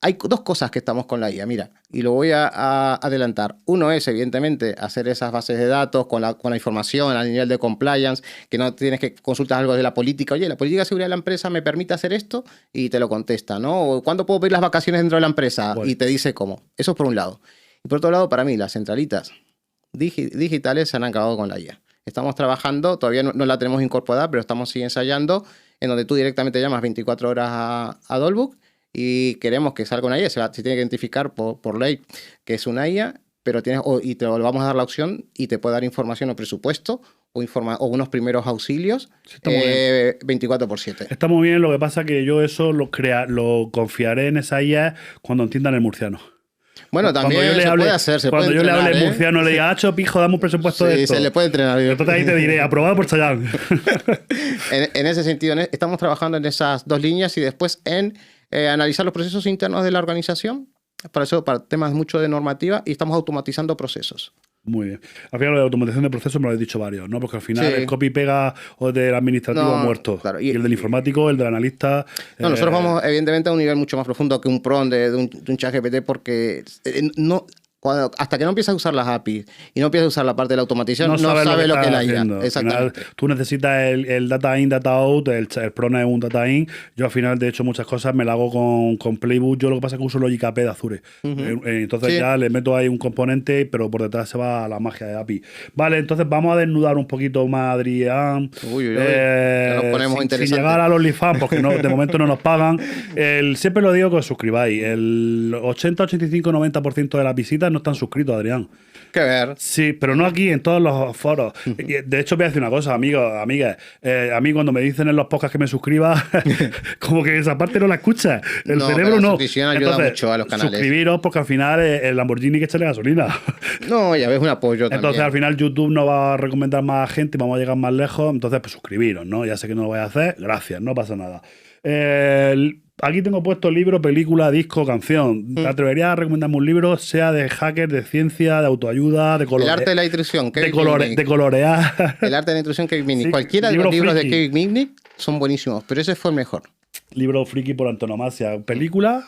Hay dos cosas que estamos con la IA, mira, y lo voy a adelantar. Uno es, evidentemente, hacer esas bases de datos con la información a nivel de compliance, que no tienes que consultar algo de la política. Oye, la política de seguridad de la empresa me permite hacer esto y te lo contesta, ¿no? O ¿cuándo puedo pedir las vacaciones dentro de la empresa? Bueno. Y te dice cómo. Eso es por un lado. Y por otro lado, para mí, las centralitas digitales se han acabado con la IA. Estamos trabajando, todavía no la tenemos incorporada, pero estamos ensayando, en donde tú directamente llamas 24 horas a Dolbook y queremos que salga una IA, se tiene que identificar por ley que es una IA, pero y te vamos a dar la opción y te puede dar información o presupuesto o unos primeros auxilios Sí, está muy bien. 24/7. Está muy bien, lo que pasa que yo eso lo confiaré en esa IA cuando entiendan el murciano. Bueno, también se puede hacer, se puede Cuando yo le hable entrenar, en murciano, le diga, Hacho, pijo, dame un presupuesto de Sí, esto. se le puede entrenar. Entonces ahí te diré, aprobado por Chayán. En ese sentido, estamos trabajando en esas dos líneas y después en analizar los procesos internos de la organización, para eso, para temas mucho de normativa, y estamos automatizando procesos. Muy bien. Al final, la automatización de procesos me lo he dicho varios, ¿no? Porque al final Sí. el copy-pega o del administrativo No, ha muerto. claro, y el del informático, el del analista. No, nosotros vamos, evidentemente, a un nivel mucho más profundo que un prompt de un ChatGPT, porque hasta que no empiezas a usar las APIs y no empiezas a usar la parte de la automatización, no sabe lo que es la IA. Exactamente. Al final, tú necesitas el data in, data out, el prona es un data in. Yo al final, de hecho, muchas cosas me las hago con Playbook. Yo lo que pasa es que uso Logic AP de Azure. Entonces ya le meto ahí un componente, pero por detrás se va la magia de API. Vale, entonces vamos a desnudar un poquito más, Adrián. Ya nos ponemos sin interesantes. llegar al OnlyFans, porque de momento no nos pagan. Siempre lo digo que os suscribáis. El 80, 85, 90% de las visitas no están suscritos, Adrián. Que ver. Sí, pero no aquí, en todos los foros. De hecho, voy a decir una cosa, amigos, amigas. A mí cuando me dicen en los podcasts que me suscriba, como que esa parte no la escuchas. El cerebro la no. suscripción ayuda mucho a los canales. Suscribiros porque al final el Lamborghini hay que echarle gasolina. No, ya ves, un apoyo Entonces también. al final YouTube nos va a recomendar más gente, vamos a llegar más lejos. Entonces, pues suscribiros, ¿no? Ya sé que no lo voy a hacer. Gracias, no pasa nada. Aquí tengo puesto libro, película, disco, canción. ¿Te atreverías a recomendarme un libro, sea de hacker, de ciencia, de autoayuda, de El arte de la intrusión, de colorear? El arte de la intrusión, Kevin Mitnick. Sí, Cualquiera de libro los libros friki. de Kevin Mitnick son buenísimos, pero ese fue el mejor. Libro friki por antonomasia. ¿Película?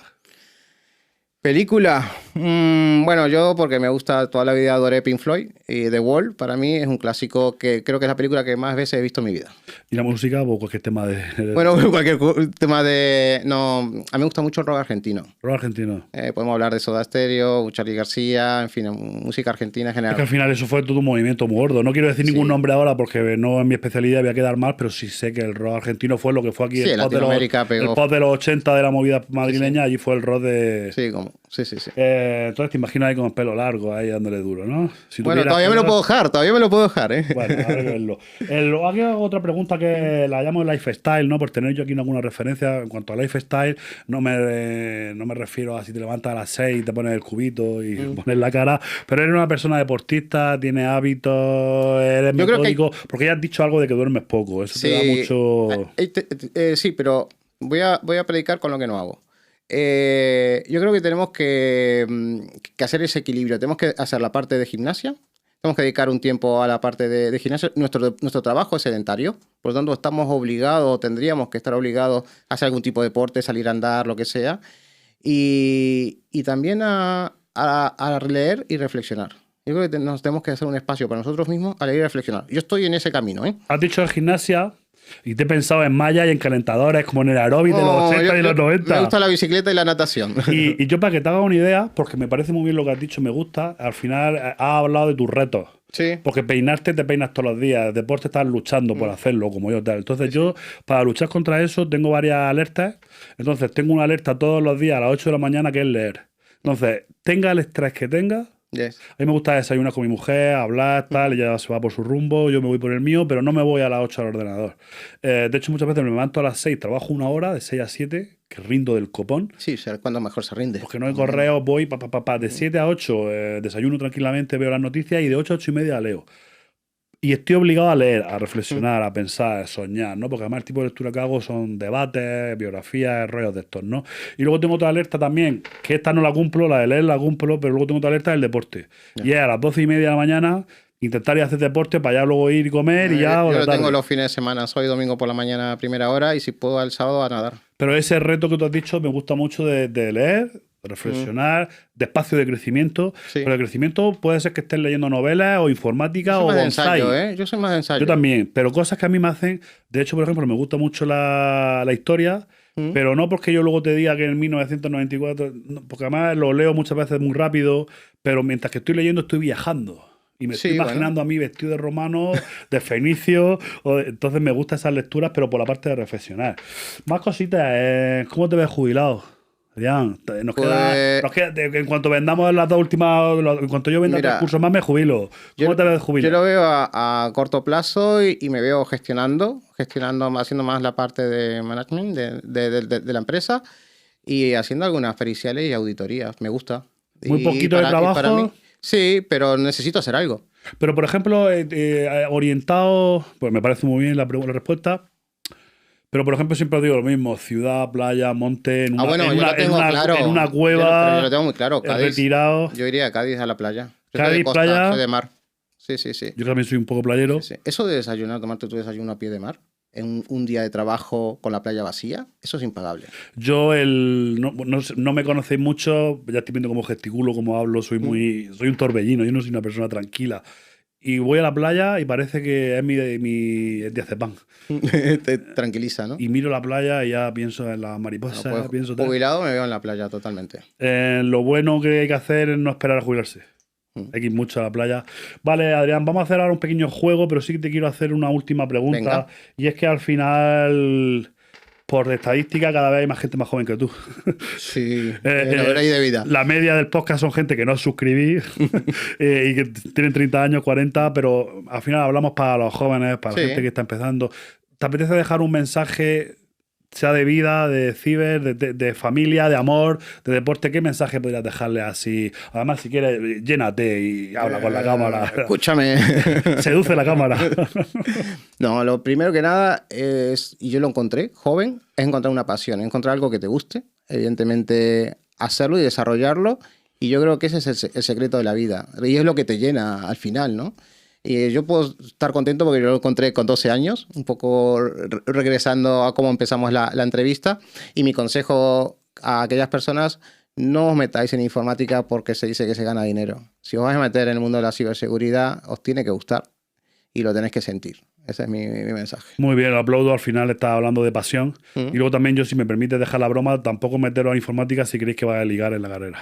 Película. Bueno, yo porque me gusta toda la vida adoré Pink Floyd y The Wall. Para mí es un clásico que creo que es la película que más veces he visto en mi vida. ¿Y la música? Pues cualquier tema de... Bueno, cualquier tema de... No, a mí me gusta mucho el rock argentino. rock argentino. Podemos hablar de Soda Stereo, Charly García, en fin, música argentina en Es que al general. final eso fue todo un movimiento muy gordo. No quiero decir ningún Sí. nombre ahora porque no es mi especialidad, voy a quedar mal, pero sí sé que el rock argentino fue lo que fue aquí Sí, el en pop de Latinoamérica el pegó. pop de los 80 de la movida madrileña, allí fue el rock de... Sí, sí. Entonces te imaginas ahí con el pelo largo, ahí dándole duro, ¿no? Si Bueno, tuvieras todavía me lo pelo- puedo dejar, todavía me lo puedo dejar, ¿eh? Bueno, habrá que verlo. Aquí hago otra pregunta que la llamo lifestyle, ¿no? Por tener yo aquí alguna referencia. En cuanto a lifestyle, no me refiero a si te levantas a las 6 y te pones el cubito y pones la cara, pero eres una persona deportista, tienes hábitos, eres Yo creo que metódico, porque ya has dicho algo de que duermes poco. Eso te da mucho... Sí, pero voy a predicar con lo que no hago. Yo creo que tenemos que hacer ese equilibrio. Tenemos que hacer la parte de gimnasia. Tenemos que dedicar un tiempo a la parte de gimnasia. Nuestro trabajo es sedentario. Por lo tanto, estamos obligados, tendríamos que estar obligados a hacer algún tipo de deporte, salir a andar, lo que sea. Y también a leer y reflexionar. Yo creo que nos tenemos que hacer un espacio para nosotros mismos a leer y reflexionar. Yo estoy en ese camino, ¿eh? Has dicho de gimnasia y te he pensado en mallas y en calentadores, como en el aeróbic de los 80 y los 90. Me gusta la bicicleta y la natación. Y yo para que te haga una idea, porque me parece muy bien lo que has dicho, me gusta, al final has hablado de tus retos. Sí. Porque peinarte te peinas todos los días, el deporte estás luchando por hacerlo, como yo tal. Entonces yo, para luchar contra eso, tengo varias alertas. Entonces tengo una alerta todos los días a las 8 de la mañana que es leer. Entonces, tenga el estrés que tenga, Yes. a mí me gusta desayunar con mi mujer, hablar, tal, ella se va por su rumbo, yo me voy por el mío, pero no me voy a las 8 al ordenador. De hecho, muchas veces me levanto a las 6, trabajo una hora, de 6 a 7, que rindo del copón. Sí, cuando mejor se rinde. Porque no hay correos, voy de 7 a 8, desayuno tranquilamente, veo las noticias y de 8 a 8 y media leo. Y estoy obligado a leer, a reflexionar, a pensar, a soñar, ¿no? Porque además el tipo de lectura que hago son debates, biografías, rollos de estos, ¿no? Y luego tengo otra alerta también, que esta no la cumplo, la de leer la cumplo, pero luego tengo otra alerta del deporte. Yeah. Y es a las 12 y media de la mañana intentar ir a hacer deporte para ya luego ir y comer y ya... Yo lo tengo los fines de semana, soy domingo por la mañana a primera hora y si puedo el sábado a nadar. Pero ese reto que tú has dicho me gusta mucho de leer, de reflexionar, de espacio de crecimiento. Sí. Pero el crecimiento puede ser que estés leyendo novelas o informática o bonsai. Yo soy más de ensayo. Yo también, pero cosas que a mí me hacen... De hecho, por ejemplo, me gusta mucho la historia, pero no porque yo luego te diga que en 1994... Porque además lo leo muchas veces muy rápido, pero mientras que estoy leyendo estoy viajando. Y me estoy imaginando a mí vestido de romano, de fenicio. Entonces me gustan esas lecturas, pero por la parte de reflexionar. Más cositas. ¿Cómo te ves jubilado? Adrián, nos Pues- queda, en cuanto vendamos las dos últimas, en cuanto yo venda Mira, 3 cursos más, me jubilo. ¿Cómo te ves Yo jubilar? lo veo a corto plazo y me veo gestionando, haciendo más la parte de management de la empresa y haciendo algunas periciales y auditorías. Me gusta. Muy Y poquito de trabajo. Sí, pero necesito hacer algo. Pero, por ejemplo, orientado, pues me parece muy bien la respuesta. Pero, por ejemplo, siempre os digo lo mismo: ciudad, playa, monte, en una, Yo lo tengo claro. en una Pero cueva, yo lo tengo muy claro. Cádiz. retirado. Yo iría a Cádiz a la playa. Yo soy Cádiz, de costa, playa. soy de mar. Sí, sí, sí. Yo también soy un poco playero. Sí, sí. Eso de desayunar, tomarte tu desayuno a pie de mar, en un día de trabajo con la playa vacía, eso es impagable. Yo no me conocéis mucho, ya estoy viendo cómo gesticulo, cómo hablo, soy un torbellino, yo no soy una persona tranquila. Y voy a la playa y parece que es es diazepam. Te tranquiliza, ¿no? Y miro la playa y ya pienso en las No, mariposas, pues, pienso tal. jubilado me veo en la playa totalmente. Lo bueno que hay que hacer es no esperar a jubilarse. Hay que ir mucho a la playa. Vale, Adrián, vamos a hacer ahora un pequeño juego, pero sí que te quiero hacer una última pregunta. Venga. Y es que al final, por estadística, cada vez hay más gente más joven que tú. Sí, la verdad y de vida. La media del podcast son gente que no os suscribís y que tienen 30 años, 40, pero al final hablamos para los jóvenes, para la Sí. gente que está empezando. ¿Te apetece dejar un mensaje, sea de vida, de ciber, de familia, de amor, de deporte? ¿Qué mensaje podrías dejarle así? Además, si quieres, llénate y habla con la cámara. Escúchame. Seduce la cámara. No, lo primero que nada es, y yo lo encontré, joven, es encontrar una pasión, encontrar algo que te guste, evidentemente hacerlo y desarrollarlo, y yo creo que ese es el secreto de la vida, y es lo que te llena al final, ¿no? Y yo puedo estar contento porque yo lo encontré con 12 años, un poco regresando a cómo empezamos la entrevista, y mi consejo a aquellas personas: no os metáis en informática porque se dice que se gana dinero. Si os vais a meter en el mundo de la ciberseguridad, os tiene que gustar y lo tenéis que sentir. Ese es mi mensaje. Muy bien, lo aplaudo. Al final estás hablando de pasión. Y luego también yo, si me permite dejar la broma, tampoco meteros a informática si queréis que vaya a ligar en la carrera.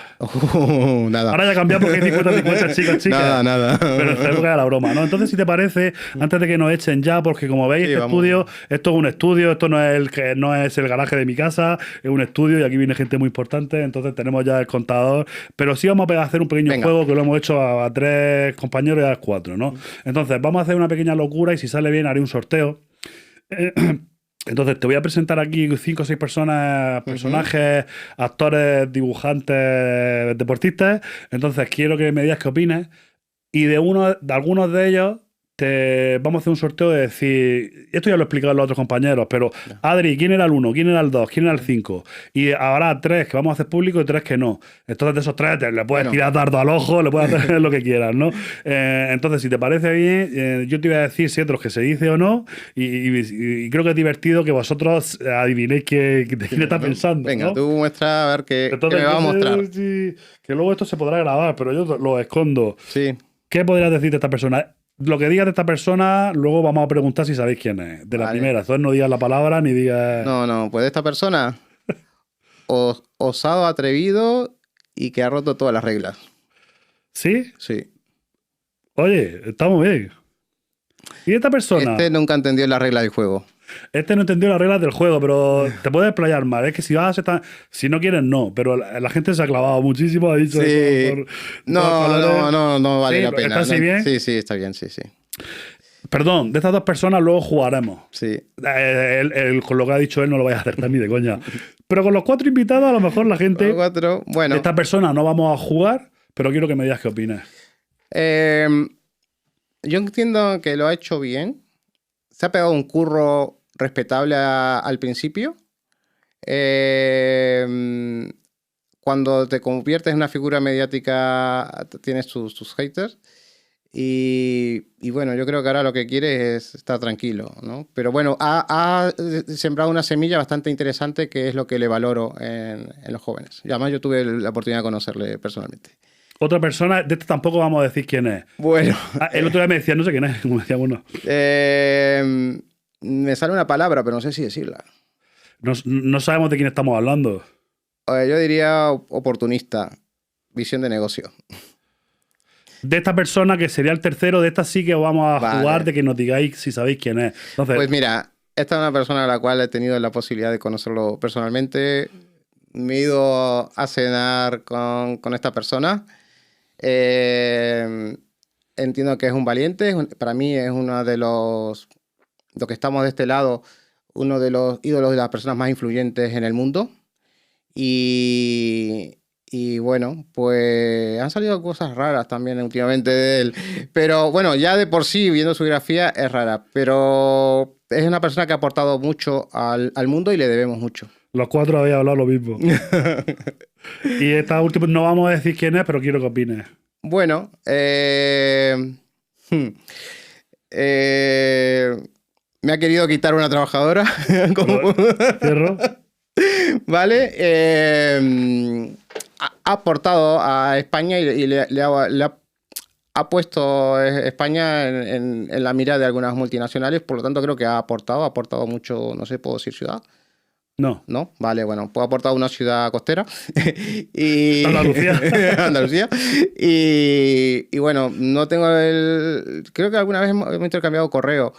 Nada. Ahora ya cambiado porque hay 50-50 chicas. Nada. Pero en esta época era la broma, ¿no? Entonces, si te parece, antes de que nos echen ya, porque como veis, Sí, este vamos. estudio, esto es un estudio, esto no es el garaje de mi casa, es un estudio y aquí viene gente muy importante, entonces tenemos ya el contador. Pero sí vamos a hacer un pequeño Venga. juego que lo hemos hecho a 3 compañeros y a 4, ¿no? Entonces, vamos a hacer una pequeña locura y si sale bien haré un sorteo. Entonces te voy a presentar aquí 5 o 6 personajes, actores, dibujantes, deportistas. Entonces quiero que me digas qué opinas. Y de algunos de ellos vamos a hacer un sorteo de decir, esto ya lo he explicado a los otros compañeros, pero Adri, ¿quién era el 1? ¿Quién era el 2? ¿Quién era el 5? Y habrá 3 que vamos a hacer público y 3 que no. Entonces de esos 3 le puedes tirar dardo al ojo, le puedes hacer lo que quieras, ¿no? Entonces, si te parece bien, yo te voy a decir si otros que se dice o no, y creo que es divertido que vosotros adivinéis quién está pensando. Venga, ¿no? tú muestra a ver qué Entonces, me va a yo sé mostrar. que luego esto se podrá grabar, pero yo lo escondo. Sí. ¿Qué podrías decir de esta persona? Lo que digas de esta persona, luego vamos a preguntar si sabéis quién es. De la Vale. primera. Entonces no digas la palabra ni digas. No, pues esta persona, osado, atrevido y que ha roto todas las reglas. ¿Sí? Sí. Oye, está muy bien. ¿Y esta persona? Este nunca entendió las reglas del juego. Este no entendió las reglas del juego, pero te puedes explayar más. Es que si vas a ser si no quieres, no. Pero la gente se ha clavado muchísimo, ha dicho Sí. eso por No vale Sí, la pena. ¿está así bien? Sí, está bien, sí. Perdón, de estas dos personas luego jugaremos. Sí. Con lo que ha dicho él no lo vais a acertar ni de coña. Pero con los 4 invitados, a lo mejor la gente. 4, bueno. De esta persona no vamos a jugar, pero quiero que me digas qué opinas. Yo entiendo que lo ha hecho bien. Se ha pegado un curro respetable al principio. Cuando te conviertes en una figura mediática, tienes tus haters. Y bueno, yo creo que ahora lo que quiere es estar tranquilo, ¿no? Pero bueno, ha sembrado una semilla bastante interesante que es lo que le valoro en los jóvenes. Y además yo tuve la oportunidad de conocerle personalmente. Otra persona, de este tampoco vamos a decir quién es. Bueno. El otro día me decía, no sé quién es, como decía uno. Me sale una palabra, pero no sé si decirla. No sabemos de quién estamos hablando. Yo diría oportunista, visión de negocio. De esta persona, que sería el tercero, de esta sí que vamos a jugar, de que nos digáis si sabéis quién es. Entonces, pues mira, esta es una persona a la cual he tenido la posibilidad de conocerlo personalmente. me he ido a cenar con esta persona. Entiendo que es un valiente. Para mí es uno de los que estamos de este lado, uno de los ídolos de las personas más influyentes en el mundo. Y bueno, pues han salido cosas raras también últimamente de él. Pero bueno, ya de por sí, viendo su biografía, es rara. Pero es una persona que ha aportado mucho al mundo y le debemos mucho. Los cuatro habéis hablado lo mismo. Y esta última, no vamos a decir quién es, pero quiero que opines. Bueno, me ha querido quitar una trabajadora. Cierro. ¿Vale? Ha aportado a España y le ha puesto España en la mira de algunas multinacionales, por lo tanto creo que ha aportado mucho, no sé, ¿puedo decir ciudad? No. ¿No? Vale, bueno, pues ha aportado una ciudad costera. Y Andalucía. Andalucía. Y bueno, no tengo creo que alguna vez hemos intercambiado correo,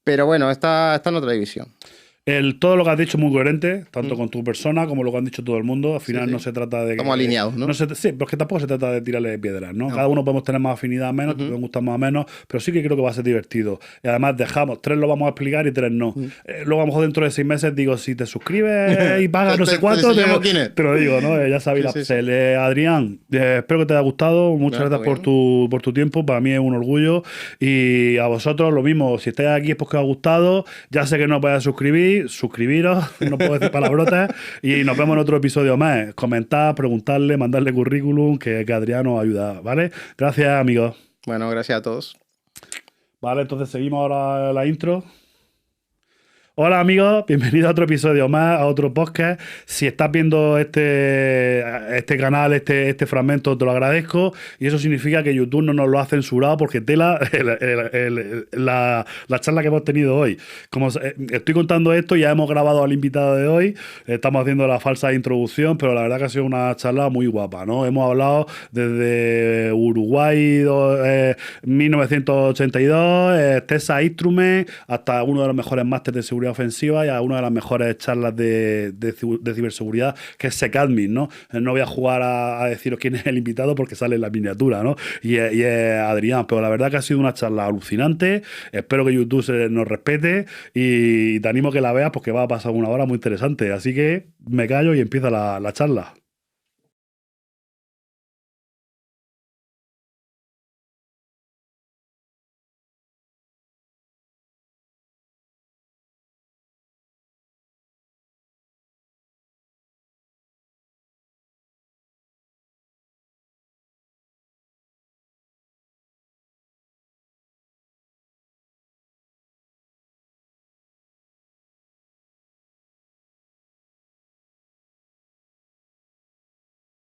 pero bueno, está en otra división. Todo lo que has dicho es muy coherente, tanto con tu persona como lo que han dicho todo el mundo. Al final no se trata de... Estamos alineados, ¿no? Sí, porque tampoco se trata de tirarle piedras, ¿no? Cada uno podemos tener más afinidad menos, te pueden gustar más o menos, pero sí que creo que va a ser divertido. Y además dejamos, 3 lo vamos a explicar y 3 no. Luego a lo mejor dentro de 6 meses digo, si te suscribes y pagas no sé cuánto, te lo digo, ¿no? Ya sabéis Adrián, espero que te haya gustado. Muchas gracias por tu tiempo. Para mí es un orgullo. Y a vosotros lo mismo. Si estáis aquí es porque os ha gustado. Ya sé que no os podéis suscribiros, no puedo decir palabrotas, y nos vemos en otro episodio más. Comentad, preguntarle, mandarle currículum, que Adrián nos ayuda, ¿vale? Gracias, amigos. Bueno, gracias a todos. Vale, entonces seguimos ahora la intro. Hola amigos, bienvenidos a otro episodio más, a otro podcast. Si estás viendo este canal, este fragmento, te lo agradezco. Y eso significa que YouTube no nos lo ha censurado porque tela la charla que hemos tenido hoy. Como estoy contando esto, ya hemos grabado al invitado de hoy. Estamos haciendo la falsa introducción, pero la verdad que ha sido una charla muy guapa, ¿no? Hemos hablado desde Uruguay, 1982, Texas Instruments, hasta uno de los mejores másteres de seguridad ofensiva y a una de las mejores charlas de ciberseguridad, que es SecAdmin, ¿no? No voy a jugar a deciros quién es el invitado porque sale en la miniatura, ¿no? Y es Adrián, pero la verdad que ha sido una charla alucinante. Espero que YouTube nos respete y te animo a que la veas porque va a pasar una hora muy interesante. Así que me callo y empieza la charla.